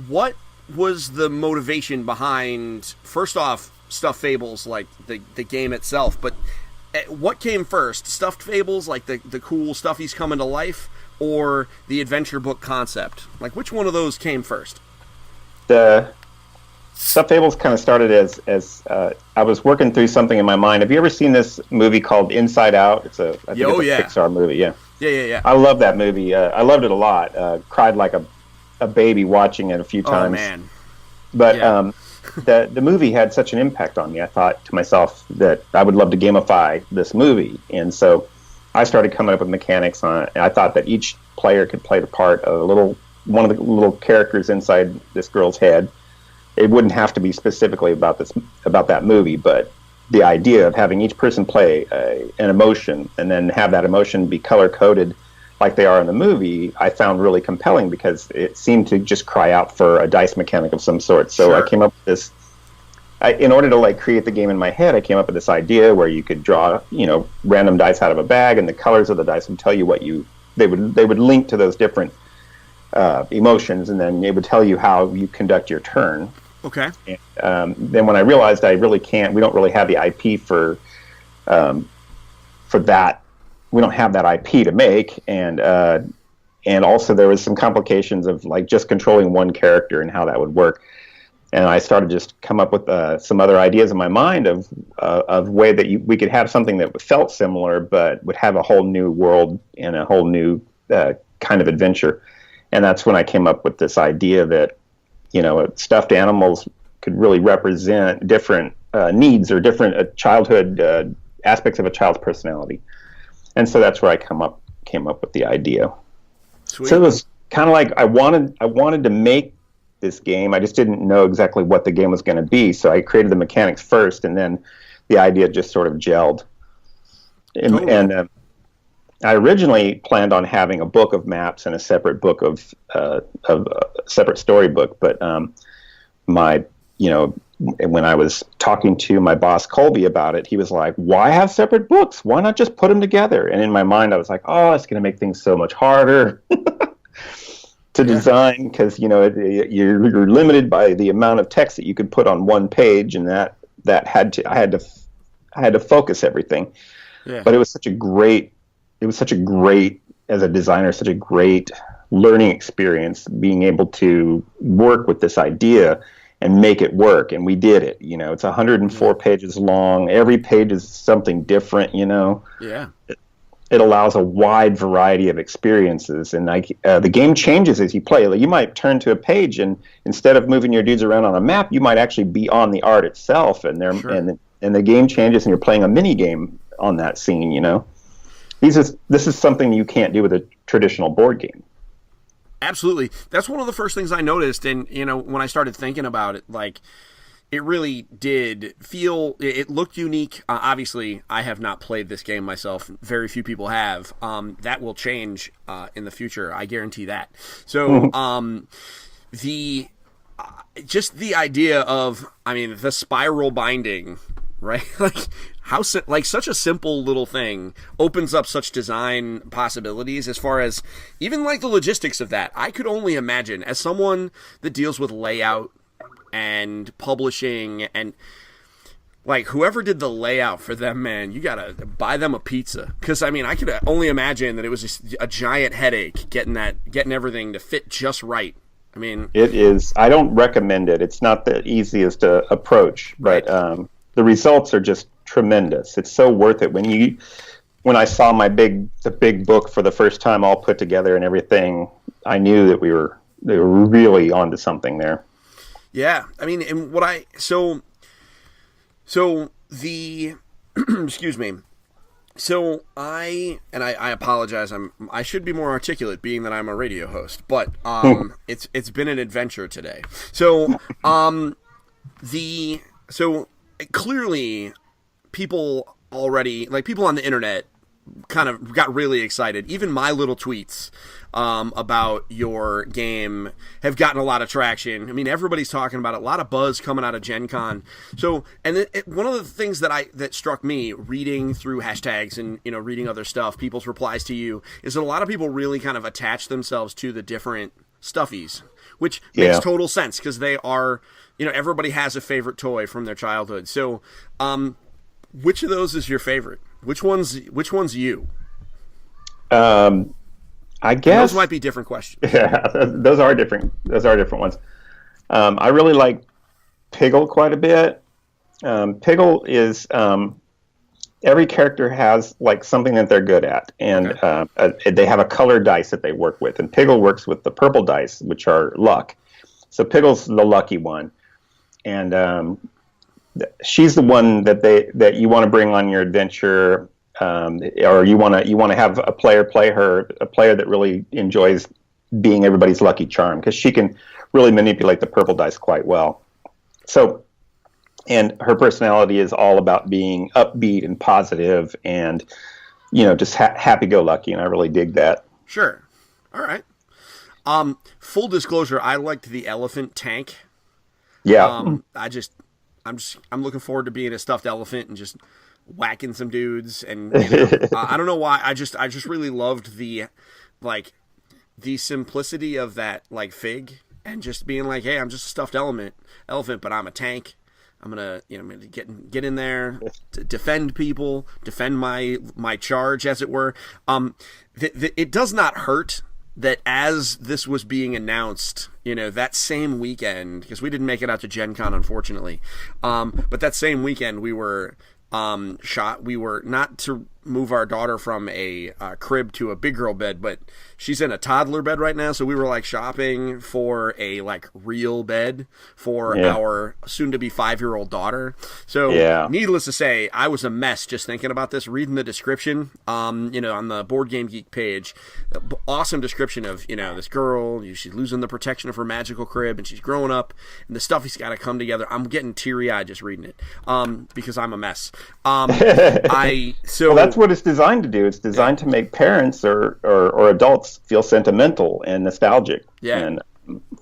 What was the motivation behind, first off, Stuffed Fables, like the game itself, but what came first? Stuffed Fables, like the cool stuffies coming to life, or the adventure book concept? Like, which one of those came first? The Stuffed Fables kind of started as I was working through something in my mind. Have you ever seen this movie called Inside Out? I think it's a Pixar movie. Yeah. Yeah. I love that movie. I loved it a lot. Cried like a baby watching it a few times. Oh man. But the movie had such an impact on me. I thought to myself that I would love to gamify this movie, and so I started coming up with mechanics on it. And I thought that each player could play the part of one of the little characters inside this girl's head. It wouldn't have to be specifically about that movie, but the idea of having each person play an emotion and then have that emotion be color coded like they are in the movie, I found really compelling because it seemed to just cry out for a dice mechanic of some sort. So Sure. I came up with this. In order to like create the game in my head, I came up with this idea where you could draw, random dice out of a bag, and the colors of the dice would tell you they would link to those different emotions, and then it would tell you how you conduct your turn. Okay. And, then when I realized we don't really have the IP for that. We don't have that IP to make, and also there was some complications of like just controlling one character and how that would work. And I started just come up with some other ideas in my mind of way that we could have something that felt similar, but would have a whole new world and a whole new kind of adventure. And that's when I came up with this idea that, stuffed animals could really represent different needs or different childhood aspects of a child's personality. And so that's where I came up with the idea. Sweet. So it was kind of like I wanted to make this game. I just didn't know exactly what the game was going to be. So I created the mechanics first, and then the idea just sort of gelled. And I originally planned on having a book of maps and a separate book of a separate storybook. But when I was talking to my boss Colby about it, he was like, "Why have separate books? Why not just put them together?" And in my mind, I was like, "Oh, it's going to make things so much harder." To design, because you're limited by the amount of text that you could put on one page, and I had to focus everything. Yeah. But it was such a great as a designer, such a great learning experience being able to work with this idea and make it work. And we did it. It's 104 pages long. Every page is something different. Yeah. It allows a wide variety of experiences, and the game changes as you play. Like, you might turn to a page, and instead of moving your dudes around on a map, you might actually be on the art itself, and the game changes, and you're playing a mini game on that scene. This is something you can't do with a traditional board game. Absolutely, that's one of the first things I noticed, and when I started thinking about it, like, it really did feel, it looked unique. Obviously, I have not played this game myself. Very few people have. That will change in the future. I guarantee that. So just the idea of, the spiral binding, right? Like such a simple little thing opens up such design possibilities as far as even like the logistics of that. I could only imagine, as someone that deals with layout and publishing, and like whoever did the layout for them, man, you gotta buy them a pizza, because I could only imagine that it was just a giant headache getting everything to fit just right. It is. I don't recommend it. It's not the easiest to approach, but the results are just tremendous. It's so worth it. When I saw the big book for the first time, all put together and everything, I knew that they were really onto something there. Yeah, and what so the excuse me. So I apologize. I should be more articulate, being that I'm a radio host, but it's been an adventure today. So clearly people already, like, people on the internet kind of got really excited. Even my little tweets about your game have gotten a lot of traction. Everybody's talking about it. A lot of buzz coming out of Gen Con. So, and one of the things that struck me reading through hashtags and, reading other stuff, people's replies to you, is that a lot of people really kind of attach themselves to the different stuffies, which makes total sense, because they are, everybody has a favorite toy from their childhood. So, which of those is your favorite? Which one's you? I guess those might be different questions. Yeah, those are different ones. I really like Piggle quite a bit. Piggle is every character has like something that they're good at, and they have a colored dice that they work with. And Piggle works with the purple dice, which are luck. So Piggle's the lucky one, and she's the one that you want to bring on your adventure, or you want to have a player play her, a player that really enjoys being everybody's lucky charm, because she can really manipulate the purple dice quite well. So, and her personality is all about being upbeat and positive and, just happy-go-lucky, and I really dig that. Sure. All right. Full disclosure, I liked the elephant tank. Yeah. I'm looking forward to being a stuffed elephant and just whacking some dudes, and I don't know why, I just really loved the simplicity of that fig, and just being like, hey, I'm just a stuffed elephant, but I'm a tank. I'm gonna get in there, to defend people, defend my charge, as it were. It does not hurt that as this was being announced, that same weekend, because we didn't make it out to Gen Con, unfortunately, but that same weekend we were shot. We were not to move our daughter from a crib to a big girl bed, but she's in a toddler bed right now, so we were shopping for a real bed for our soon-to-be 5-year-old daughter. So needless to say, I was a mess just thinking about this, reading the description on the Board Game Geek page. Awesome description of this girl, she's losing the protection of her magical crib, and she's growing up, and the stuff has got to come together. I'm getting teary-eyed just reading it, because I'm a mess. Well, that's what it's designed to do. It's designed to make parents or adults feel sentimental and nostalgic. Yeah. And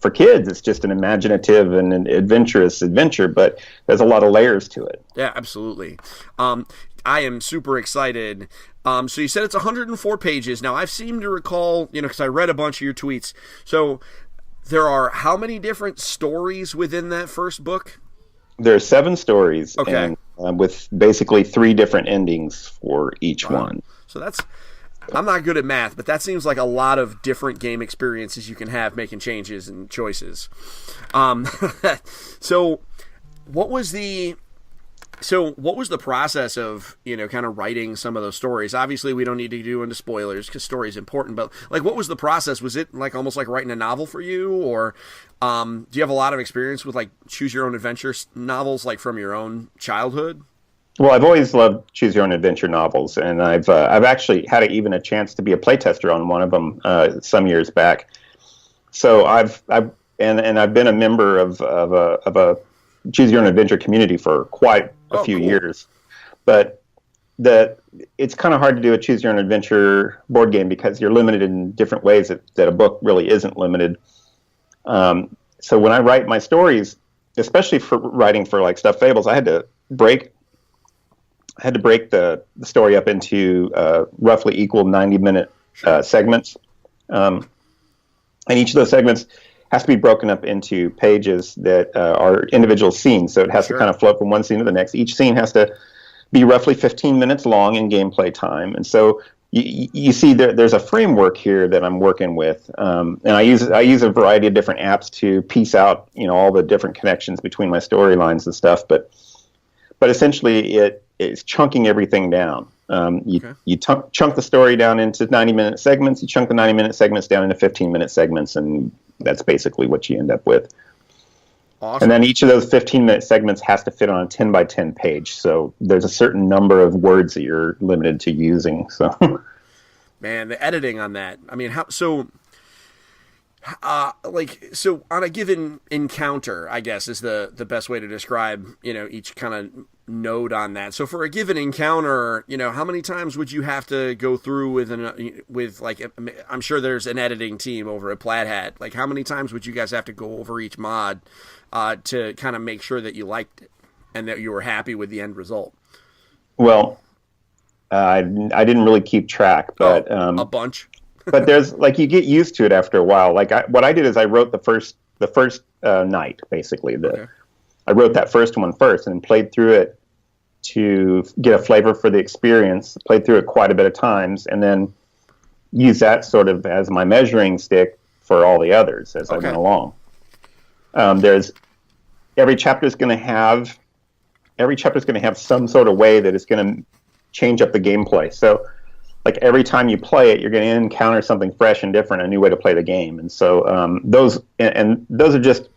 for kids, it's just an imaginative and an adventurous adventure, but there's a lot of layers to it. Yeah, absolutely. I am super excited. So you said it's 104 pages. Now, I seem to recall, because I read a bunch of your tweets. So there are how many different stories within that first book? There are 7 stories. Okay. And, with basically 3 different endings for each one. So I'm not good at math, but that seems like a lot of different game experiences you can have making changes and choices. So what was the process of, kind of writing some of those stories? Obviously, we don't need to go into spoilers because story is important, but what was the process? Was it almost like writing a novel for you, or do you have a lot of experience with choose your own adventure novels from your own childhood? Well, I've always loved choose your own adventure novels, and I've actually had even a chance to be a playtester on one of them some years back. So I've been a member of a choose your own adventure community for quite a few years, but it's kind of hard to do a choose your own adventure board game because you're limited in different ways that a book really isn't limited. So when I write my stories, especially for writing for Stuffed Fables, I had to break the story up into roughly equal 90-minute segments, and each of those segments has to be broken up into pages that are individual scenes. So it has to kind of flow from one scene to the next. Each scene has to be roughly 15 minutes long in gameplay time. And so you see there's a framework here that I'm working with. And I use a variety of different apps to piece out, all the different connections between my storylines and stuff. But essentially it's chunking everything down. You chunk the story down into 90-minute segments. You chunk the 90-minute segments down into 15-minute segments, and that's basically what you end up with. Awesome. And then each of those 15-minute segments has to fit on a 10-by-10 page. So there's a certain number of words that you're limited to using. So, man, the editing on that. I mean, so on a given encounter, I guess is the best way to describe, each kind of node on that. So for a given encounter, how many times would you have to go through with I'm sure there's an editing team over at Plaid Hat. How many times would you guys have to go over each mod to kind of make sure that you liked it and that you were happy with the end result? Well, I didn't really keep track, but a bunch. But there's you get used to it after a while. What I did is I wrote the first night, basically. I wrote that first one first and played through it to get a flavor for the experience. Played through it quite a bit of times, and then used that sort of as my measuring stick for all the others as I went along. There's every chapter is going to have some sort of way that it's going to change up the gameplay. So, like every time you play it, you're going to encounter something fresh and different, a new way to play the game. And so those are just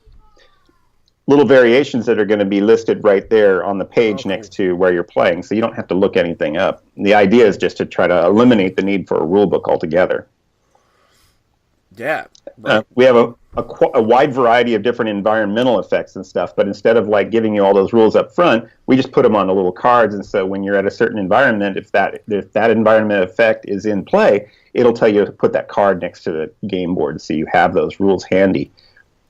little variations that are going to be listed right there on the page next to where you're playing, so you don't have to look anything up. The idea is just to try to eliminate the need for a rule book altogether. Yeah. Right. We have a wide variety of different environmental effects and stuff, but instead of like giving you all those rules up front, we just put them on the little cards, and so when you're at a certain environment, if that environment effect is in play, it'll tell you to put that card next to the game board so you have those rules handy.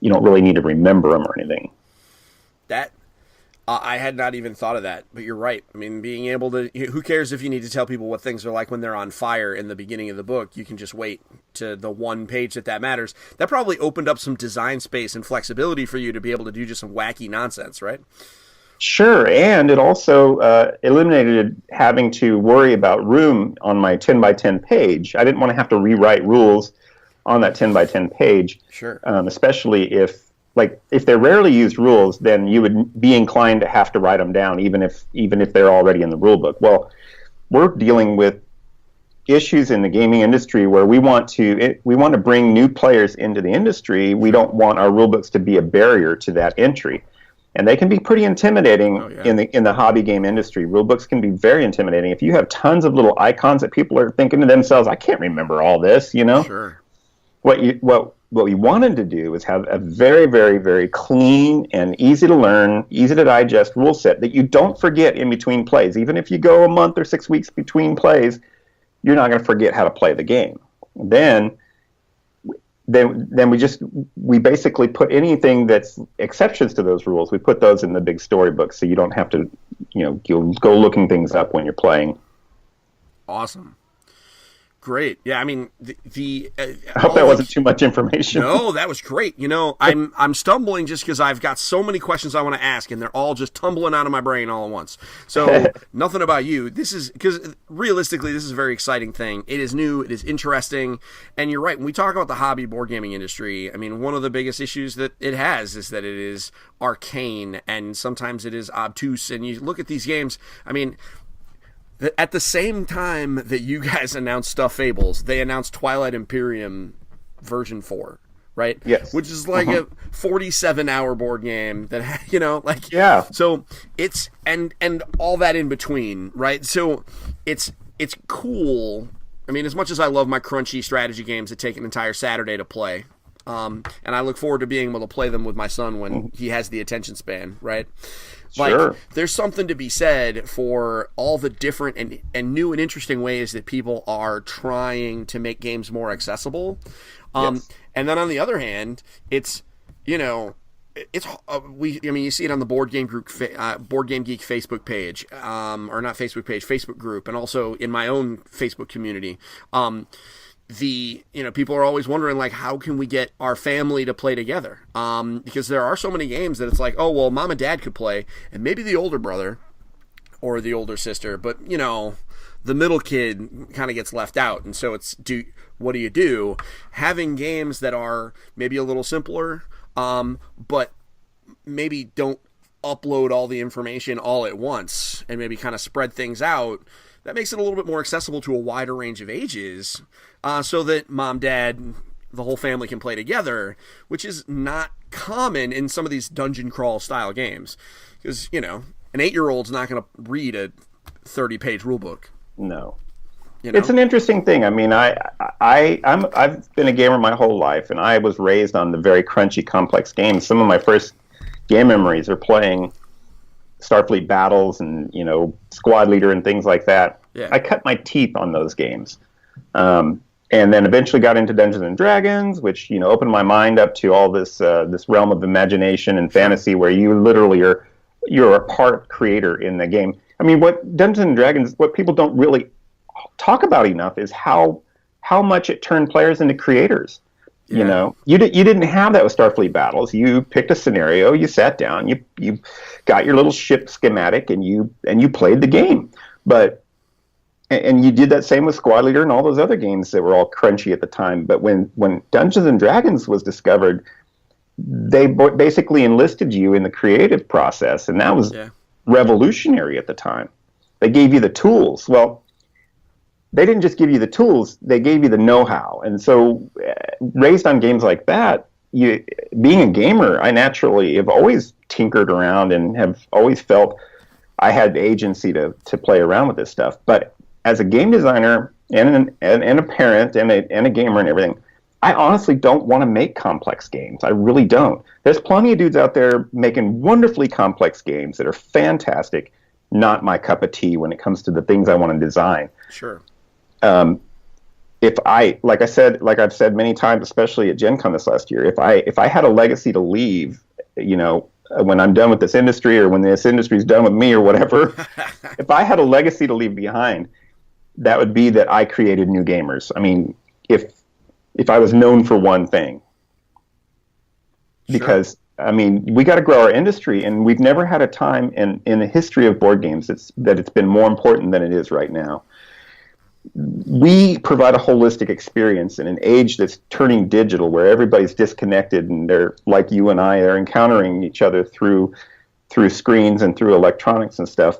You don't really need to remember them or anything. That I had not even thought of that, but you're right. I mean, being able to, who cares if you need to tell people what things are like when they're on fire in the beginning of the book? You can just wait to the one page that matters. That probably opened up some design space and flexibility for you to be able to do just some wacky nonsense, right? Sure, and it also eliminated having to worry about room on my 10 by 10 page. I didn't want to have to rewrite rules on that 10 by 10 page. Sure. Especially if they're rarely used rules, then you would be inclined to have to write them down, even if they're already in the rule book. Well, we're dealing with issues in the gaming industry where we want to bring new players into the industry. We don't want our rule books to be a barrier to that entry, and they can be pretty intimidating in the hobby game industry. Rule books can be very intimidating if you have tons of little icons that people are thinking to themselves, "I can't remember all this," you know. Sure. What we wanted to do was have a very, very, very clean and easy to learn, easy to digest rule set that you don't forget in between plays. Even if you go a month or 6 weeks between plays, you're not going to forget how to play the game. Then we basically put anything that's exceptions to those rules. We put those in the big storybook, so you don't have to, you'll go looking things up when you're playing. Awesome. Great. Yeah, I mean, I hope that wasn't too much information. No, that was great. I'm stumbling just because I've got so many questions I want to ask, and they're all just tumbling out of my brain all at once. So, nothing about you. This is, because realistically, this is a very exciting thing. It is new, it is interesting, and you're right. When we talk about the hobby board gaming industry, I mean, one of the biggest issues that it has is that it is arcane, and sometimes it is obtuse, and you look at these games, I mean, at the same time that you guys announced Stuffed Fables, they announced Twilight Imperium version 4, right? Yes. Which is like a 47-hour board game that, yeah. So it's, and all that in between, right? So it's cool. I mean, as much as I love my crunchy strategy games that take an entire Saturday to play, and I look forward to being able to play them with my son when he has the attention span, right? Sure. There's something to be said for all the different and new and interesting ways that people are trying to make games more accessible. Yes. And then on the other hand, it's, you see it on the Board Game Geek Facebook page, or not Facebook page, Facebook group, and also in my own Facebook community. People are always wondering, like, how can we get our family to play together? Because there are so many games that it's like, oh, well, mom and dad could play, and maybe the older brother or the older sister, but, the middle kid kind of gets left out. And so what do you do? Having games that are maybe a little simpler, but maybe don't upload all the information all at once and maybe kind of spread things out, that makes it a little bit more accessible to a wider range of ages, so that mom, dad, the whole family can play together, which is not common in some of these dungeon crawl style games. Because, an 8-year-old's not going to read a 30-page rule book. No. It's an interesting thing. I mean, I've been a gamer my whole life, and I was raised on the very crunchy, complex games. Some of my first game memories are playing Starfleet Battles and, Squad Leader and things like that. Yeah. I cut my teeth on those games. And then eventually got into Dungeons and Dragons, which, opened my mind up to all this realm of imagination and fantasy where you literally you're a part creator in the game. I mean, what Dungeons and Dragons, what people don't really talk about enough is how much it turned players into creators. Yeah. You didn't have that with Starfleet Battles. You picked a scenario, you sat down, you got your little ship schematic, and you played the game. And you did that same with Squad Leader and all those other games that were all crunchy at the time. But when Dungeons and Dragons was discovered, they basically enlisted you in the creative process, and that was revolutionary at the time. They gave you the tools. Well, they didn't just give you the tools, they gave you the know-how. And so raised on games like that, being a gamer, I naturally have always tinkered around and have always felt I had agency to play around with this stuff. But as a game designer and a parent and a gamer and everything, I honestly don't want to make complex games. I really don't. There's plenty of dudes out there making wonderfully complex games that are fantastic. Not my cup of tea when it comes to the things I want to design. Sure. If I've said many times, especially at Gen Con this last year, if I had a legacy to leave, when I'm done with this industry or when this industry's done with me or whatever, if I had a legacy to leave behind, that would be that I created new gamers. I mean, if I was known for one thing, because I mean, we got to grow our industry, and we've never had a time in the history of board games that it's been more important than it is right now. We provide a holistic experience in an age that's turning digital, where everybody's disconnected, and they're like you and I are encountering each other through screens and through electronics and stuff.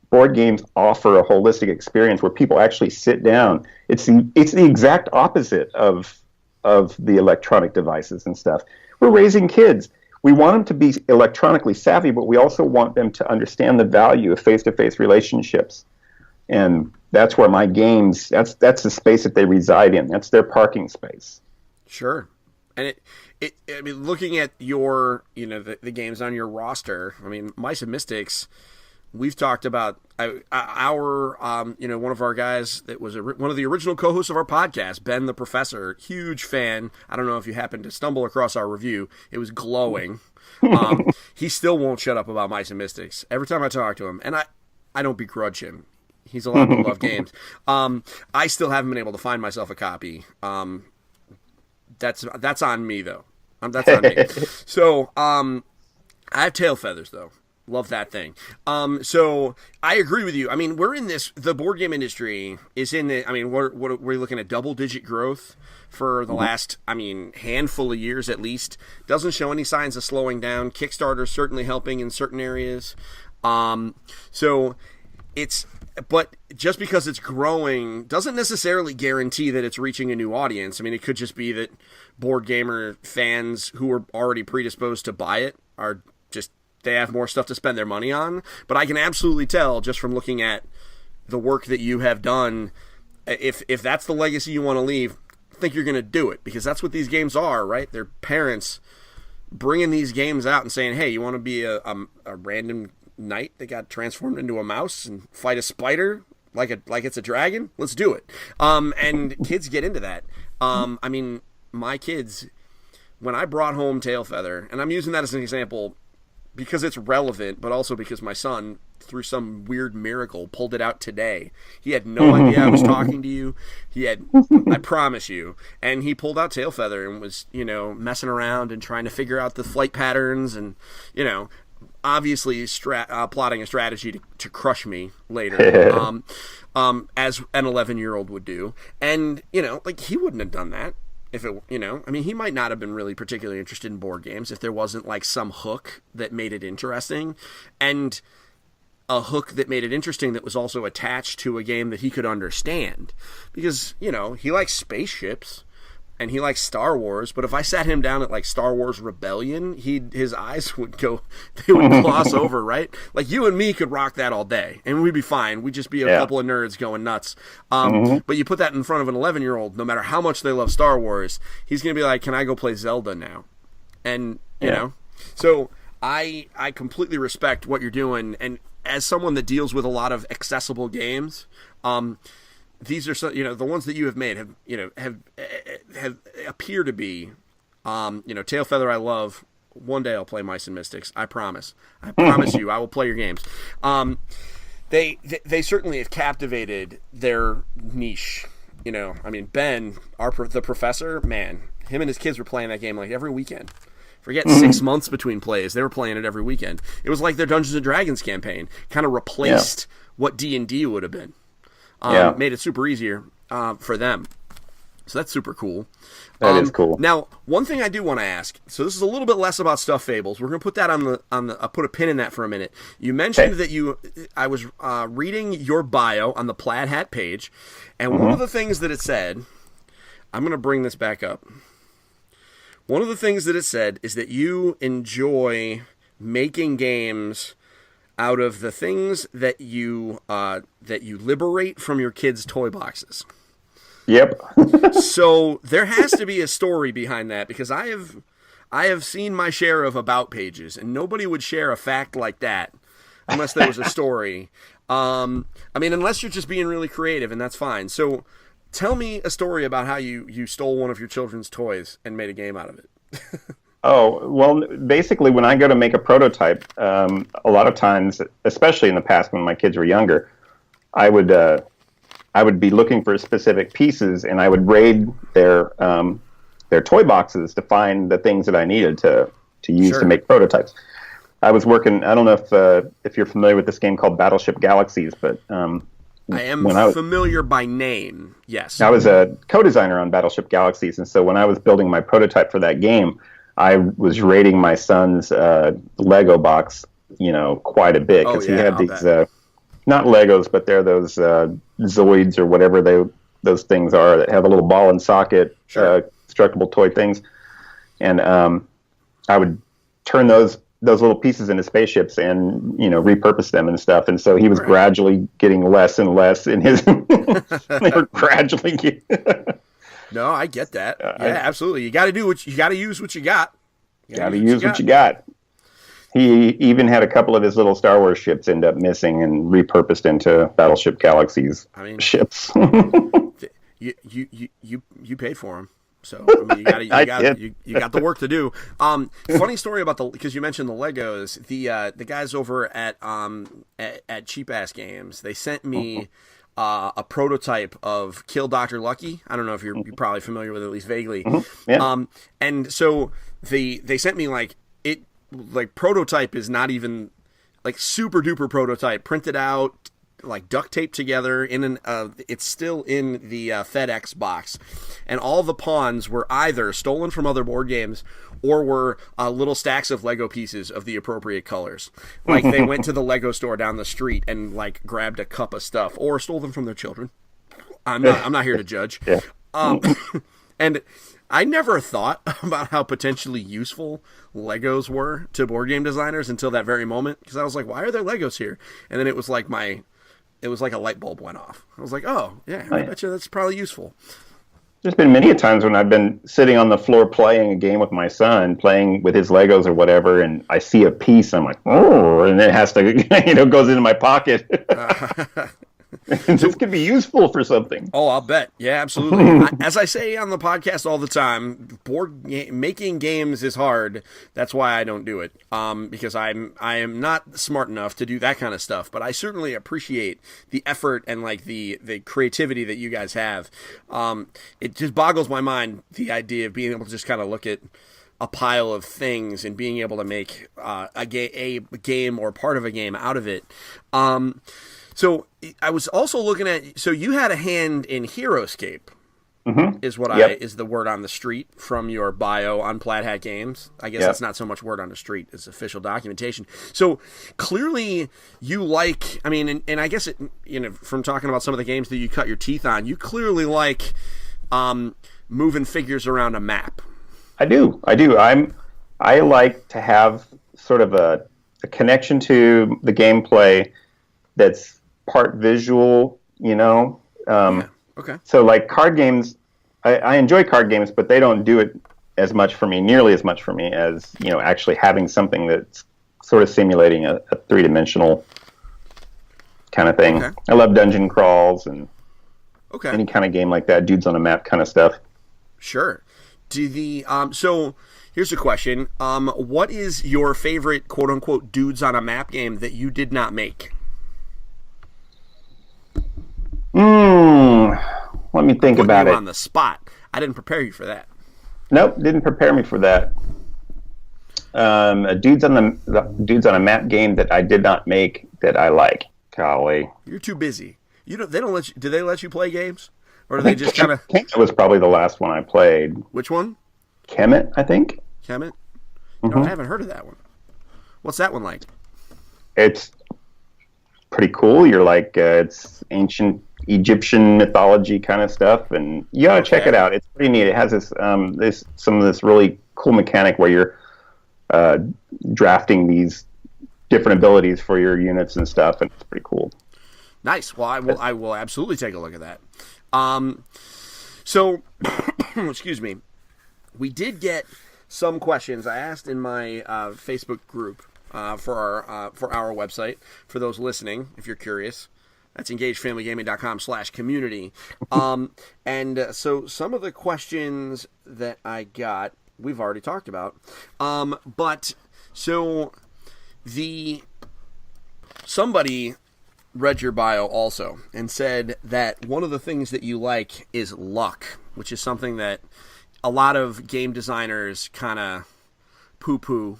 Board games offer a holistic experience where people actually sit down. It's the exact opposite of the electronic devices and stuff. We're raising kids. We want them to be electronically savvy, but we also want them to understand the value of face-to-face relationships. And that's where my games, that's the space that they reside in. That's their parking space. Sure. And I mean, looking at your, the games on your roster, I mean, Mice and Mystics, we've talked about our one of our guys that was one of the original co-hosts of our podcast, Ben the Professor, huge fan. I don't know if you happened to stumble across our review. It was glowing. He still won't shut up about Mice and Mystics. Every time I talk to him, and I don't begrudge him. He's allowed to love games. I still haven't been able to find myself a copy. That's on me, though. That's on me. So I have Tail Feathers, though. Love that thing. So I agree with you. I mean, we're in this. The board game industry is in the. I mean, we're looking at double-digit growth for the last. I mean, handful of years at least. Doesn't show any signs of slowing down. Kickstarter's certainly helping in certain areas. So it's. But just because it's growing doesn't necessarily guarantee that it's reaching a new audience. I mean, it could just be that board gamer fans who are already predisposed to buy it are just, they have more stuff to spend their money on. But I can absolutely tell just from looking at the work that you have done, if that's the legacy you want to leave, I think you're going to do it, because that's what these games are, right? They're parents bringing these games out and saying, hey, you want to be a random knight that got transformed into a mouse and fight a spider like it's a dragon? Let's do it. And kids get into that. I mean, my kids, when I brought home Tailfeather, and I'm using that as an example because it's relevant, but also because my son, through some weird miracle, pulled it out today. He had no idea I was talking to you. I promise you. And he pulled out Tailfeather and was, messing around and trying to figure out the flight patterns and, obviously plotting a strategy to crush me later, as an 11-year-old would do. And, he wouldn't have done that if it, I mean, he might not have been really particularly interested in board games if there wasn't like some hook that made it interesting, and a hook that made it interesting that was also attached to a game that he could understand, because, he likes spaceships and he likes Star Wars, but if I sat him down at like Star Wars Rebellion, his eyes would they would gloss over, right? Like you and me could rock that all day and we'd be fine. We'd just be a couple of nerds going nuts. But you put that in front of an 11-year-old, no matter how much they love Star Wars, he's going to be like, can I go play Zelda now? And, so I completely respect what you're doing. And as someone that deals with a lot of accessible games, these are some, the ones that you have made have appear to be, Tailfeather I love. One day I'll play Mice and Mystics. I promise. I promise you, I will play your games. They certainly have captivated their niche. I mean, Ben, the professor, man, him and his kids were playing that game like every weekend. Forget 6 months between plays. They were playing it every weekend. It was like their Dungeons and Dragons campaign kind of replaced what D&D would have been. Made it super easier for them. So that's super cool. That is cool. Now, one thing I do want to ask. So this is a little bit less about Stuffed Fables. We're going to put that on the. I'll put a pin in that for a minute. You mentioned that I was reading your bio on the Plaid Hat page, and one of the things that it said, I'm going to bring this back up. One of the things that it said is that you enjoy making games out of the things that you liberate from your kids' toy boxes. Yep. So there has to be a story behind that, because I have seen my share of about pages, and nobody would share a fact like that unless there was a story. I mean, unless you're just being really creative, and that's fine. So tell me a story about how you stole one of your children's toys and made a game out of it. Oh, well, basically, when I go to make a prototype, a lot of times, especially in the past when my kids were younger, I would be looking for specific pieces, and I would raid their toy boxes to find the things that I needed to use to make prototypes. I was working. I don't know if you're familiar with this game called Battleship Galaxies, but I am familiar by name. Yes, I was a co-designer on Battleship Galaxies, and so when I was building my prototype for that game, I was raiding my son's Lego box, quite a bit, because he had these. Not Legos, but they're those Zoids or whatever those things are that have a little ball and socket, constructible toy things. And I would turn those little pieces into spaceships and, repurpose them and stuff. And so he was gradually getting less and less in his... they were gradually getting... No, I get that. Yeah, absolutely. You got to use what you got. You got to use what you got. He even had a couple of his little Star Wars ships end up missing and repurposed into Battleship Galaxies ships. you paid for them, so I mean, you got the work to do. Funny story about because you mentioned the Legos. The guys over at Cheap Ass Games, they sent me a prototype of Kill Dr. Lucky. I don't know if you're probably familiar with it, at least vaguely. Yeah. And so they sent me prototype is not even super duper prototype, printed out, duct taped together it's still in the FedEx box, and all the pawns were either stolen from other board games or were little stacks of Lego pieces of the appropriate colors. They went to the Lego store down the street and grabbed a cup of stuff, or stole them from their children. I'm not here to judge. Yeah. And I never thought about how potentially useful Legos were to board game designers until that very moment, because I was like, why are there Legos here? And then it was like a light bulb went off. I was like, oh, yeah, I bet you that's probably useful. There's been many times when I've been sitting on the floor playing a game with my son, playing with his Legos or whatever, and I see a piece, and I'm like, oh, and it has to, goes into my pocket. This could be useful for something. Oh, I'll bet. Yeah, absolutely. As I say on the podcast all the time, making games is hard. That's why I don't do it. Because I am not smart enough to do that kind of stuff. But I certainly appreciate the effort and the creativity that you guys have. It just boggles my mind, the idea of being able to just kind of look at a pile of things and being able to make a game or part of a game out of it. So I was also looking at. So you had a hand in HeroScape, is the word on the street from your bio on Plaid Hat Games. I guess that's not so much word on the street; it's official documentation. So clearly, you like. I mean, and I guess from talking about some of the games that you cut your teeth on, you clearly like moving figures around a map. I do. I like to have sort of a connection to the gameplay that's part visual, Okay. So card games, I enjoy card games, but they don't do it nearly as much for me as, actually having something that's sort of simulating a three-dimensional kind of thing. Okay. I love dungeon crawls and any kind of game like that, dudes on a map kind of stuff. Sure. So here's a question. What is your favorite quote-unquote dudes on a map game that you did not make? Let me think about it. On the spot. I didn't prepare you for that. Nope, didn't prepare me for that. A dudes on a map game that I did not make that I like. Golly, you're too busy. They don't let you. Do they let you play games? Or do they just kind of... Kemet was probably the last one I played. Which one? Kemet, I think. Kemet? No, I haven't heard of that one. What's that one like? It's pretty cool. You're like, it's ancient Egyptian mythology kind of stuff, and you gotta check it out. It's pretty neat. It has some of this really cool mechanic where you're drafting these different abilities for your units and stuff, and it's pretty cool. Nice. Well, I will absolutely take a look at that. So, excuse me. We did get some questions. I asked in my Facebook group for our website. For those listening, if you're curious, that's engagedfamilygaming.com/community. And so some of the questions that I got, we've already talked about. But so somebody read your bio also and said that one of the things that you like is luck, which is something that a lot of game designers kind of poo-poo.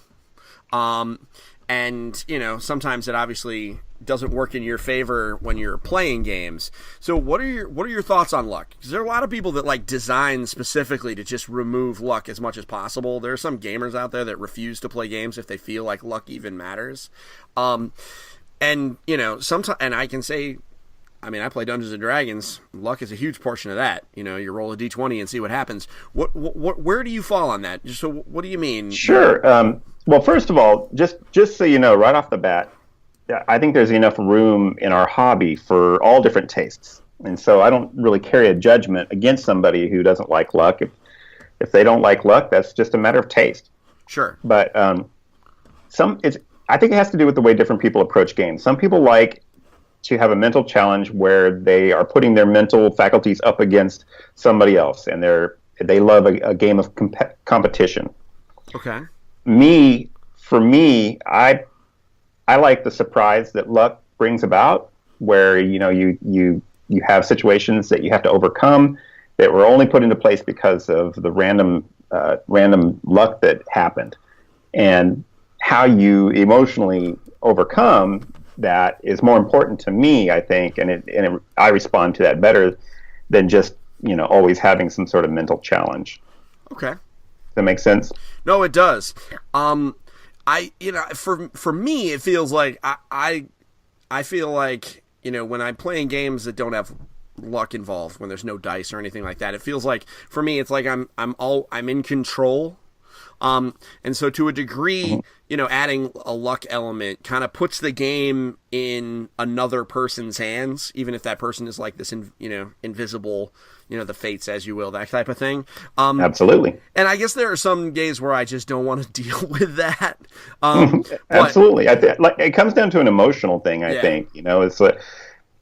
And, sometimes it obviously doesn't work in your favor when you're playing games. So what are your thoughts on luck? Because there are a lot of people that like design specifically to just remove luck as much as possible. There are some gamers out there that refuse to play games if they feel like luck even matters. And, sometimes, and I can say, I play Dungeons and Dragons. Luck is a huge portion of that. You roll a d20 and see what happens. Where do you fall on that? So what do you mean? Sure. Well, first of all, just so you know, right off the bat, I think there's enough room in our hobby for all different tastes. And so I don't really carry a judgment against somebody who doesn't like luck. If they don't like luck, that's just a matter of taste. Sure. But I think it has to do with the way different people approach games. Some people like to have a mental challenge where they are putting their mental faculties up against somebody else, and they love a game of competition. Okay. For me, I like the surprise that luck brings about, where you have situations that you have to overcome that were only put into place because of the random luck that happened, and how you emotionally overcome that is more important to me, I think, and I respond to that better than just always having some sort of mental challenge. Okay. Does that make sense? No, it does. For me, it feels like I feel like when I'm playing games that don't have luck involved, when there's no dice or anything like that, it feels like for me it's like I'm in control. And so to a degree, adding a luck element kind of puts the game in another person's hands, even if that person is like this, invisible, the fates, as you will, that type of thing. Absolutely. And I guess there are some days where I just don't want to deal with that. Absolutely. It comes down to an emotional thing, I think. It's like,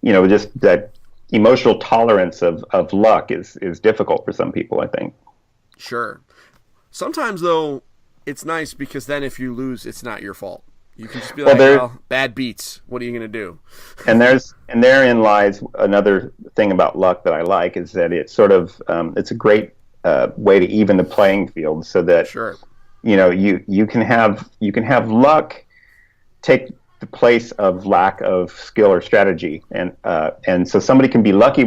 just that emotional tolerance of luck is difficult for some people, I think. Sure. Sometimes, though, it's nice because then if you lose, it's not your fault. You can just be bad beats. What are you going to do? And therein lies another thing about luck that I like, is that it's sort of it's a great way to even the playing field, so that sure. You can have luck take the place of lack of skill or strategy, and so somebody can be lucky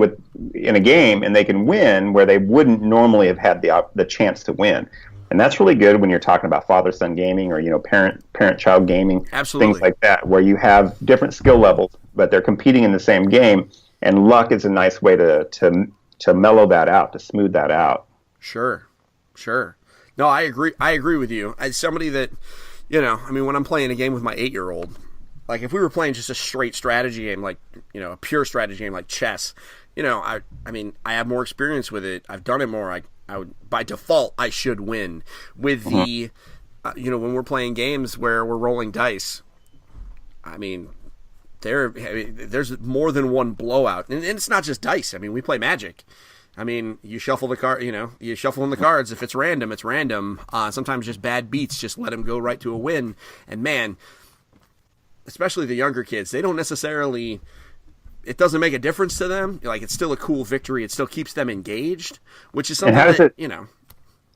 in a game and they can win where they wouldn't normally have had the chance to win. And that's really good when you're talking about father-son gaming or parent-child gaming. Absolutely. Things like that, where you have different skill levels, but they're competing in the same game. And luck is a nice way to mellow that out, to smooth that out. Sure. No, I agree. I agree with you. As somebody that, when I'm playing a game with my 8-year-old, like if we were playing just a straight strategy game, like a pure strategy game like chess, I have more experience with it. I've done it more. I would, by default, I should win. With the, when we're playing games where we're rolling dice, there's more than one blowout, and it's not just dice. We play Magic. You shuffle the card. You shuffle in the cards. If it's random, it's random. Sometimes just bad beats just let them go right to a win. And man, especially the younger kids, they don't necessarily. It doesn't make a difference to them. Like, it's still a cool victory. It still keeps them engaged, which is something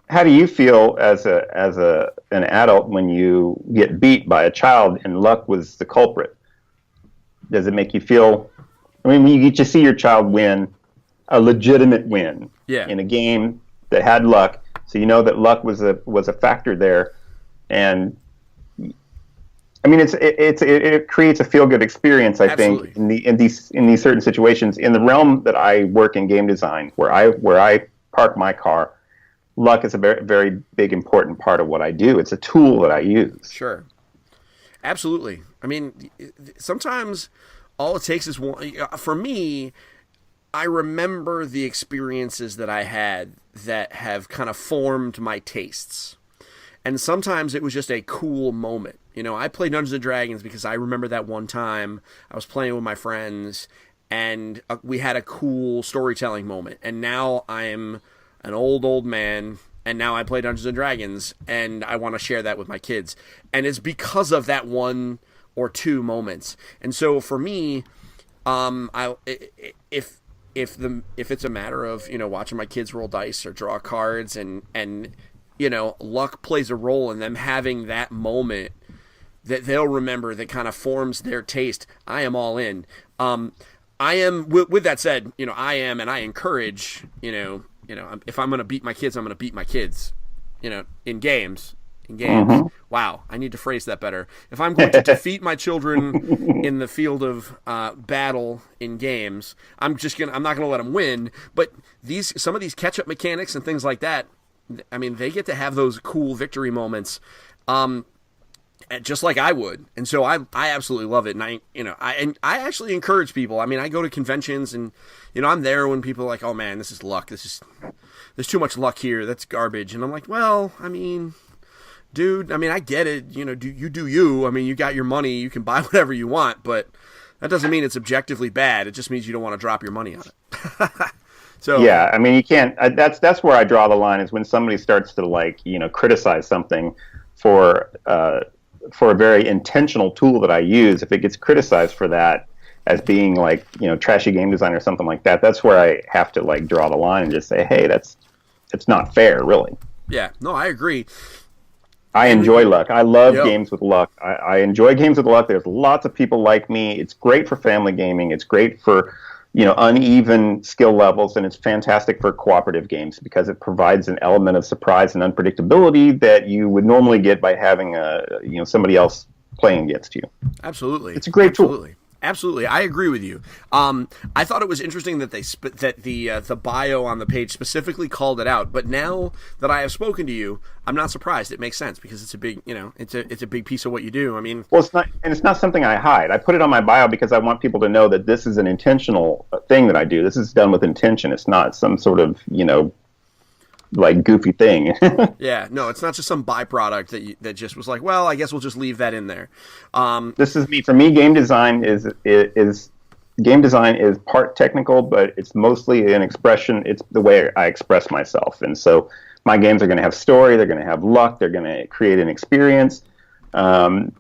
How do you feel as an adult when you get beat by a child and luck was the culprit? Does it make you feel? When you get to see your child win, a legitimate win Yeah. in a game that had luck. So you know that luck was a factor there, and I mean it creates a feel good experience. I Absolutely. think in these certain situations in the realm that I work in game design, where I park my car, luck is a very very big important part of what I do. It's a tool that I use. Sure. Absolutely. I mean, sometimes all it takes is one. For me, I remember the experiences that I had that have kind of formed my tastes. And sometimes it was just a cool moment. You know, I play Dungeons and Dragons because I remember that one time I was playing with my friends and we had a cool storytelling moment. And now I'm an old man and now I play Dungeons and Dragons and I want to share that with my kids. And it's because of that one or two moments. And so for me, if it's a matter of, you know, watching my kids roll dice or draw cards and you know, luck plays a role in them having that moment that they'll remember that kind of forms their taste, I am all in. I am, with that said, you know, I encourage, you know, if I'm going to beat my kids, I'm going to beat my kids, you know, in games. Mm-hmm. Wow, I need to phrase that better. If I'm going to defeat my children in the field of battle in games, I'm not gonna let them win. But some of these catch-up mechanics and things like that, I mean, they get to have those cool victory moments, just like I would. And so I absolutely love it. And I actually encourage people. I mean, I go to conventions and, you know, I'm there when people are like, oh man, this is luck. There's too much luck here. That's garbage. And I'm like, well, I mean, dude, I mean, I get it. You know, do you. I mean, you got your money. You can buy whatever you want, but that doesn't mean it's objectively bad. It just means you don't want to drop your money on it. So yeah, I mean, you can't. That's where I draw the line, is when somebody starts to, like, you know, criticize something for a very intentional tool that I use. If it gets criticized for that as being, like, you know, trashy game design or something like that, that's where I have to, like, draw the line and just say, hey, it's not fair, really. Yeah, no, I agree. I enjoy luck. I love games with luck. I enjoy games with luck. There's lots of people like me. It's great for family gaming. It's great for, you know, uneven skill levels, and it's fantastic for cooperative games because it provides an element of surprise and unpredictability that you would normally get by having somebody else playing against you. Absolutely, it's a great tool. Absolutely, I agree with you. I thought it was interesting that the bio on the page specifically called it out. But now that I have spoken to you, I'm not surprised. It makes sense because it's a big, you know, it's a big piece of what you do. I mean, well, it's not something I hide. I put it on my bio because I want people to know that this is an intentional thing that I do. This is done with intention. It's not some sort of, you know, like, goofy thing. Yeah, no, it's not just some byproduct that just was like, well, I guess we'll just leave that in there. This is me. For me, game design is part technical, but it's mostly an expression. It's the way I express myself, and so my games are going to have story. They're going to have luck. They're going to create an experience. Some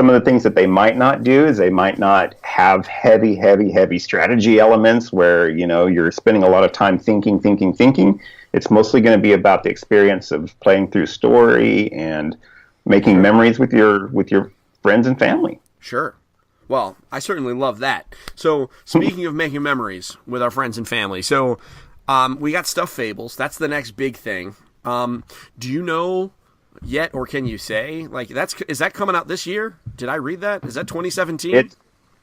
of the things that they might not do is they might not have heavy strategy elements where, you know, you're spending a lot of time thinking. It's mostly going to be about the experience of playing through story and making memories with your friends and family. Sure. Well, I certainly love that. So, speaking of making memories with our friends and family, so we got Stuffed Fables. That's the next big thing. Do you know yet, or can you say, like, is that coming out this year? Did I read that? Is that 2017?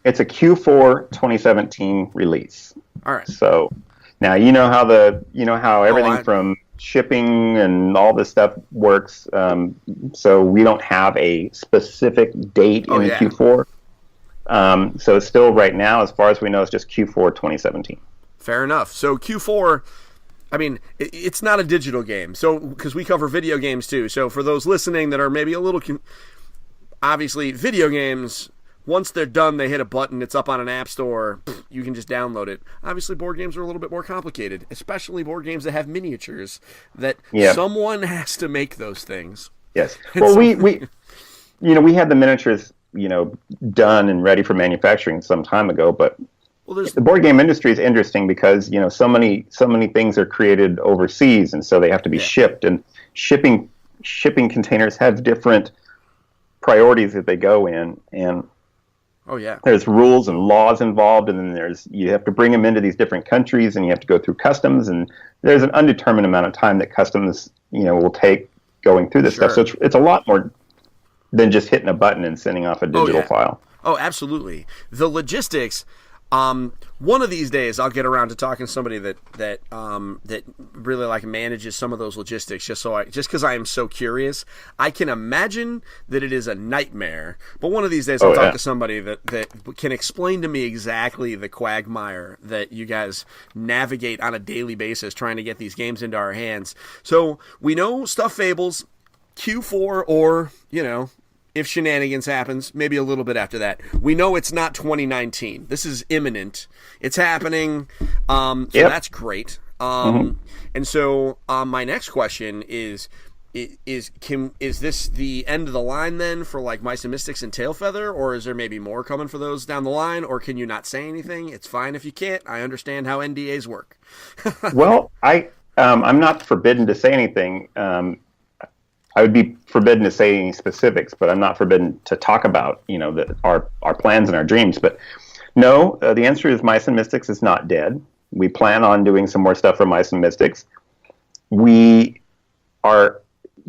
It's a Q4 2017 release. All right. So now you know how everything from shipping and all this stuff works. So we don't have a specific date in the Q4. So it's still, right now, as far as we know, it's just Q4 2017. Fair enough. So Q4, I mean, it's not a digital game. So, because we cover video games too. So for those listening that are maybe a little, obviously, video games, once they're done, they hit a button, it's up on an app store, you can just download it. Obviously, board games are a little bit more complicated, especially board games that have miniatures, that someone has to make those things. Yes. Well, we had the miniatures, you know, done and ready for manufacturing some time ago, but the board game industry is interesting because, you know, so many things are created overseas, and so they have to be shipped, and shipping containers have different priorities that they go in, and Oh yeah. There's rules and laws involved, and then you have to bring them into these different countries, and you have to go through customs, and there's an undetermined amount of time that customs will take going through this stuff. So it's a lot more than just hitting a button and sending off a digital file. Oh, absolutely. The logistics. One of these days, I'll get around to talking to somebody that really like manages some of those logistics. Just because I am so curious, I can imagine that it is a nightmare. But one of these days, I'll talk to somebody that can explain to me exactly the quagmire that you guys navigate on a daily basis, trying to get these games into our hands. So we know Stuffed Fables, Q4, or if shenanigans happens, maybe a little bit after that. We know it's not 2019. This is imminent. It's happening. So that's great. And so my next question is this the end of the line then for like Mice and Mystics and Tailfeather, or is there maybe more coming for those down the line, or can you not say anything? It's fine if you can't. I understand how NDAs work. Well, I'm not forbidden to say anything. I would be forbidden to say any specifics, but I'm not forbidden to talk about, our plans and our dreams. But no, the answer is Mice and Mystics is not dead. We plan on doing some more stuff for Mice and Mystics. We are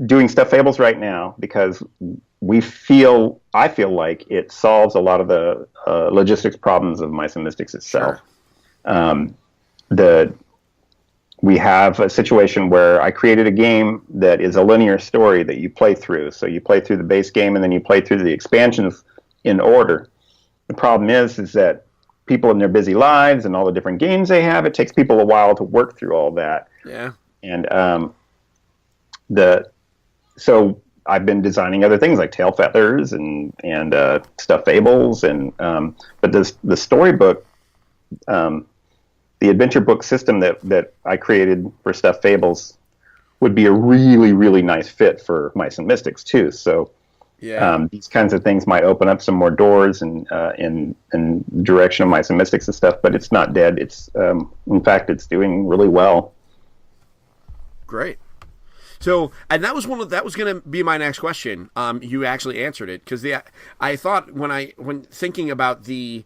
doing Stuffed Fables right now because I feel like it solves a lot of the logistics problems of Mice and Mystics itself. Sure. We have a situation where I created a game that is a linear story that you play through. So you play through the base game and then you play through the expansions in order. The problem is that people in their busy lives and all the different games they have, it takes people a while to work through all that. Yeah. And so I've been designing other things like Tailfeathers and Stuffed Fables but the storybook. The adventure book system that I created for Stuffed Fables would be a really, really nice fit for Mice and Mystics too. So these kinds of things might open up some more doors in the direction of Mice and Mystics and stuff, but it's not dead. It's in fact, it's doing really well. Great. So, and that was going to be my next question. You actually answered it because I thought when thinking about the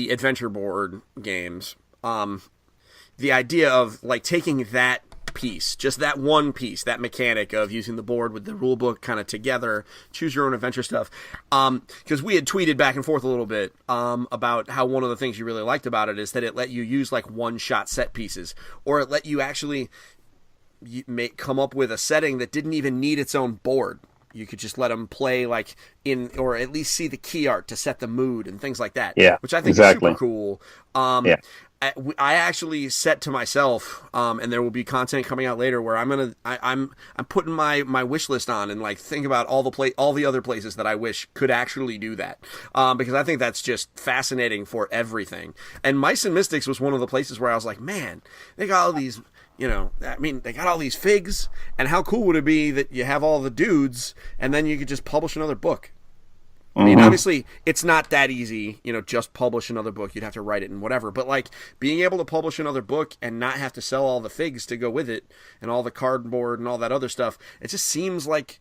adventure board games, the idea of like taking that piece, just that one piece, that mechanic of using the board with the rule book kind of together, choose your own adventure stuff. Because we had tweeted back and forth a little bit about how one of the things you really liked about it is that it let you use like one-shot set pieces, or it let you actually come up with a setting that didn't even need its own board. You could just let them play like or at least see the key art to set the mood and things like that. Yeah, which I think is super cool. I actually set to myself, and there will be content coming out later where I'm putting my wish list on and like think about all the other places that I wish could actually do that, because I think that's just fascinating for everything. And Mice and Mystics was one of the places where I was like, man, they got all these. They got all these figs, and how cool would it be that you have all the dudes, and then you could just publish another book? I mean, obviously, it's not that easy, just publish another book. You'd have to write it and whatever. But, like, being able to publish another book and not have to sell all the figs to go with it and all the cardboard and all that other stuff, it just seems like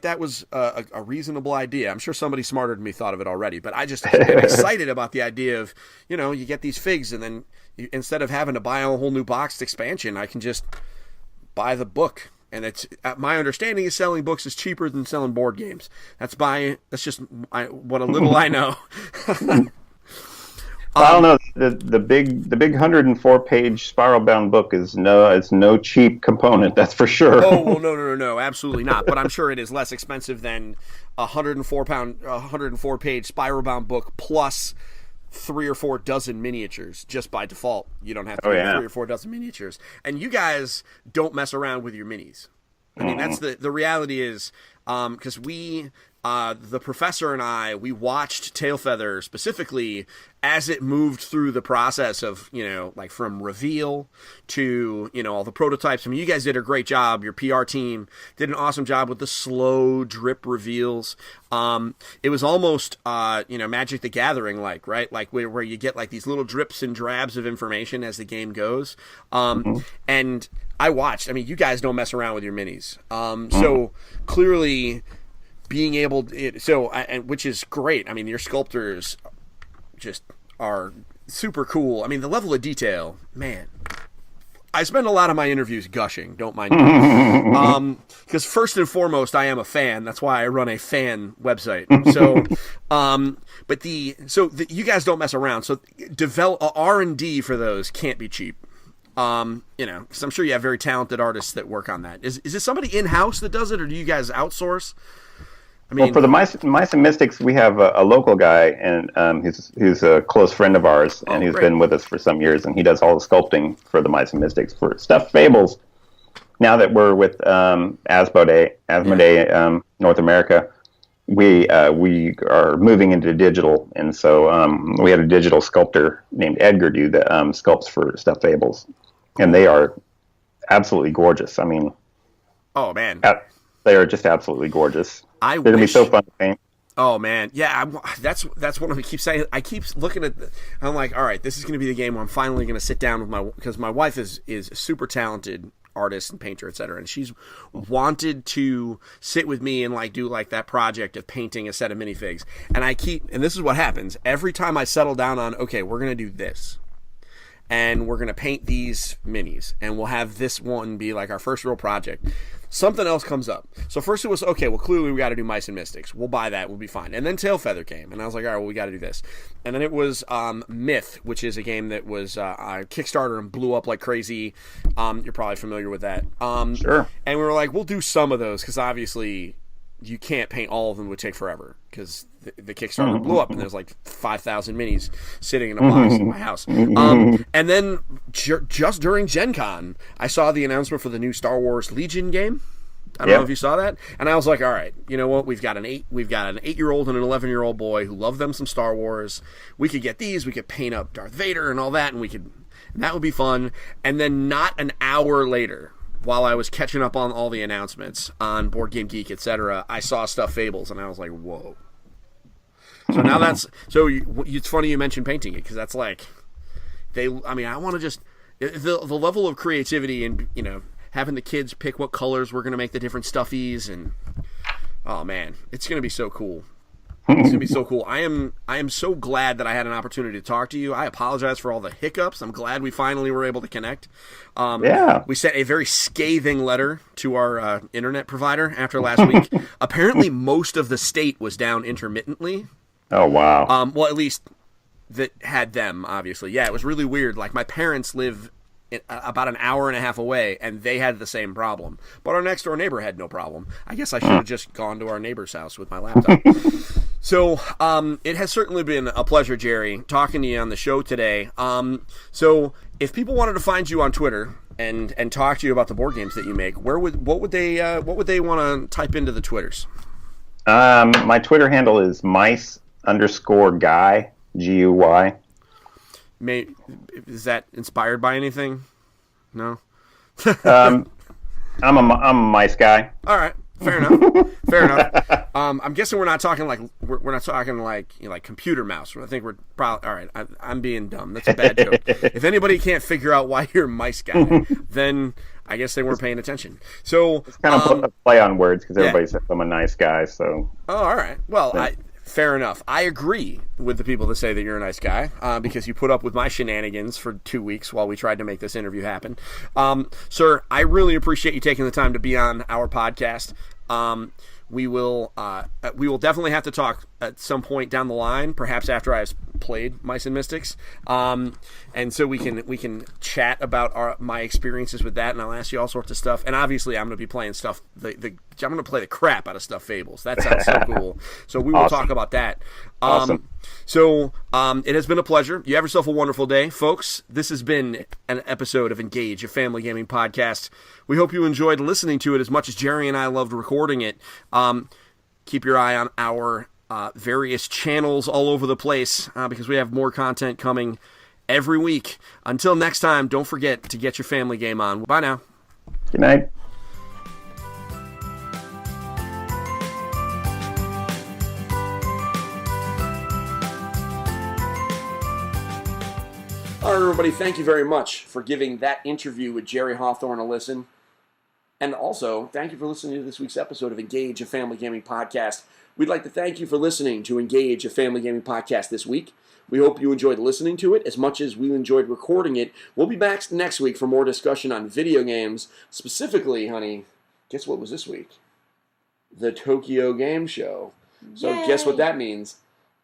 that was a reasonable idea. I'm sure somebody smarter than me thought of it already, but I just am excited about the idea of, you get these figs, and then instead of having to buy a whole new boxed expansion, I can just buy the book. And it's my understanding is selling books is cheaper than selling board games. That's just what a little I know. I don't know. The big 104-page spiral-bound book is no cheap component. That's for sure. Oh well, no, absolutely not. But I'm sure it is less expensive than a 104-page spiral-bound book plus 3 or 4 dozen miniatures just by default. You don't have to do 3 or 4 dozen miniatures, and you guys don't mess around with your minis. I mean, that's the reality is because the professor and I, we watched Tailfeather specifically as it moved through the process of, like from reveal to, all the prototypes. I mean, you guys did a great job. Your PR team did an awesome job with the slow drip reveals. It was almost, Magic the Gathering, right? Like where you get like these little drips and drabs of information as the game goes. And I watched, I mean, you guys don't mess around with your minis. So clearly being able which is great. I mean, your sculptors just are super cool. I mean, the level of detail, man. I spend a lot of my interviews gushing, don't mind me. Because first and foremost, I am a fan. That's why I run a fan website. So, you guys don't mess around. So, R&D for those can't be cheap. Because I'm sure you have very talented artists that work on that. Is it somebody in-house that does it, or do you guys outsource? I mean, well, for the Mice and Mystics, we have a local guy, and who's a close friend of ours, and he's been with us for some years, and he does all the sculpting for the Mice and Mystics. For Stuffed Fables, now that we're with Asmodee, North America, we are moving into digital, and so we had a digital sculptor named Edgar do that sculpts for Stuffed Fables, and they are absolutely gorgeous. I mean, oh man, they are just absolutely gorgeous. They're gonna be so fun to paint. Oh man, yeah, that's what I keep saying. I keep looking at. I'm like, all right, this is going to be the game where I'm finally going to sit down with because my wife is a super talented artist and painter, etc., and she's wanted to sit with me and do that project of painting a set of minifigs. And this is what happens every time I settle down on, okay, we're going to do this. And we're going to paint these minis, and we'll have this one be our first real project. Something else comes up. So first it was, okay, well, clearly we got to do Mice and Mystics. We'll buy that. We'll be fine. And then Tailfeather came, and I was like, all right, well, we got to do this. And then it was Myth, which is a game that was a Kickstarter and blew up like crazy. You're probably familiar with that. Sure. And we were like, we'll do some of those, because obviously you can't paint all of them. It would take forever, because the Kickstarter blew up, and there's 5,000 minis sitting in a box in my house. And then just during Gen Con, I saw the announcement for the new Star Wars Legion game. I don't know if you saw that. And I was like, all right, you know what? We've got an 8-year-old and an 11-year-old boy who love them some Star Wars. We could get these. We could paint up Darth Vader and all that, and that would be fun. And then not an hour later, while I was catching up on all the announcements on Board Game Geek, etc., I saw Stuffed Fables, and I was like, whoa. So now it's funny you mentioned painting it, because that's I want to just the level of creativity and having the kids pick what colors we're going to make the different stuffies, and oh man, it's going to be so cool. It's going to be so cool. I am so glad that I had an opportunity to talk to you. I apologize for all the hiccups. I'm glad we finally were able to connect. We sent a very scathing letter to our internet provider after last week. Apparently, most of the state was down intermittently. Oh, wow. Well, at least that had them, obviously. Yeah, it was really weird. My parents live about an hour and a half away, and they had the same problem. But our next door neighbor had no problem. I guess I should have just gone to our neighbor's house with my laptop. So it has certainly been a pleasure, Jerry, talking to you on the show today. So if people wanted to find you on Twitter and talk to you about the board games that you make, what would they want to type into the Twitters? My Twitter handle is mice_guy, GUY. Is that inspired by anything? No. I'm a mice guy. All right, fair enough. Fair enough. I'm guessing we're not talking we're not talking like computer mouse. I think we're probably all right. I'm being dumb. That's a bad joke. If anybody can't figure out why you're a mice guy, then I guess they weren't paying attention. So it's kind of a play on words, because everybody says I'm a nice guy. So all right. Well, fair enough. I agree with the people that say that you're a nice guy, because you put up with my shenanigans for 2 weeks while we tried to make this interview happen. Sir, I really appreciate you taking the time to be on our podcast. We will definitely have to talk at some point down the line, perhaps after I've played Mice and Mystics, and so we can chat about my experiences with that, and I'll ask you all sorts of stuff. And obviously, I'm going to be playing stuff. I'm going to play the crap out of Stuffed Fables. That sounds so cool. So we will talk about that. Awesome. So it has been a pleasure. You have yourself a wonderful day, folks. This has been an episode of Engage, a family gaming podcast. We hope you enjoyed listening to it as much as Jerry and I loved recording it. Keep your eye on our various channels all over the place, because we have more content coming every week. Until next time, don't forget to get your family game on. Bye now. Good night. All right, everybody, thank you very much for giving that interview with Jerry Hawthorne a listen. And also, thank you for listening to this week's episode of Engage, a Family Gaming Podcast. We'd like to thank you for listening to Engage, a Family Gaming Podcast this week. We hope you enjoyed listening to it as much as we enjoyed recording it. We'll be back next week for more discussion on video games. Specifically, honey, guess what was this week? The Tokyo Game Show. So guess what that means?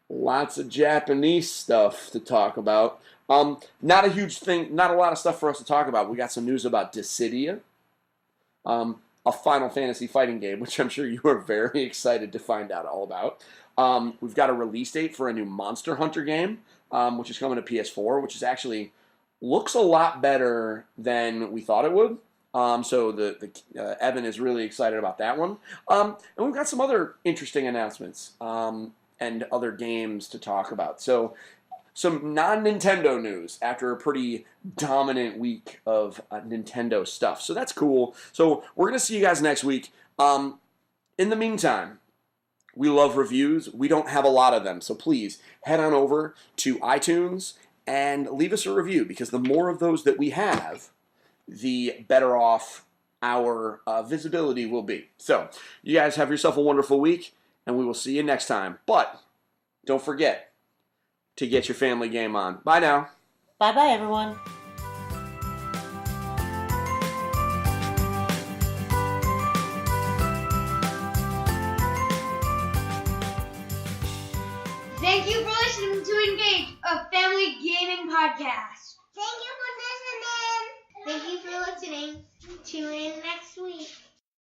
Lots of Japanese stuff to talk about. Not a huge thing, not a lot of stuff for us to talk about. We got some news about Dissidia, a Final Fantasy fighting game, which I'm sure you are very excited to find out all about. We've got a release date for a new Monster Hunter game, which is coming to PS4, which is actually looks a lot better than we thought it would. So Evan is really excited about that one. And we've got some other interesting announcements and other games to talk about. So some non-Nintendo news after a pretty dominant week of Nintendo stuff. So that's cool. So we're going to see you guys next week. In the meantime, we love reviews. We don't have a lot of them. So please head on over to iTunes and leave us a review, because the more of those that we have, the better off our visibility will be. So you guys have yourself a wonderful week, and we will see you next time. But don't forget to get your family game on. Bye now. Bye-bye, everyone. Thank you for listening to Engage, a family gaming podcast. Thank you for listening. Thank you for listening to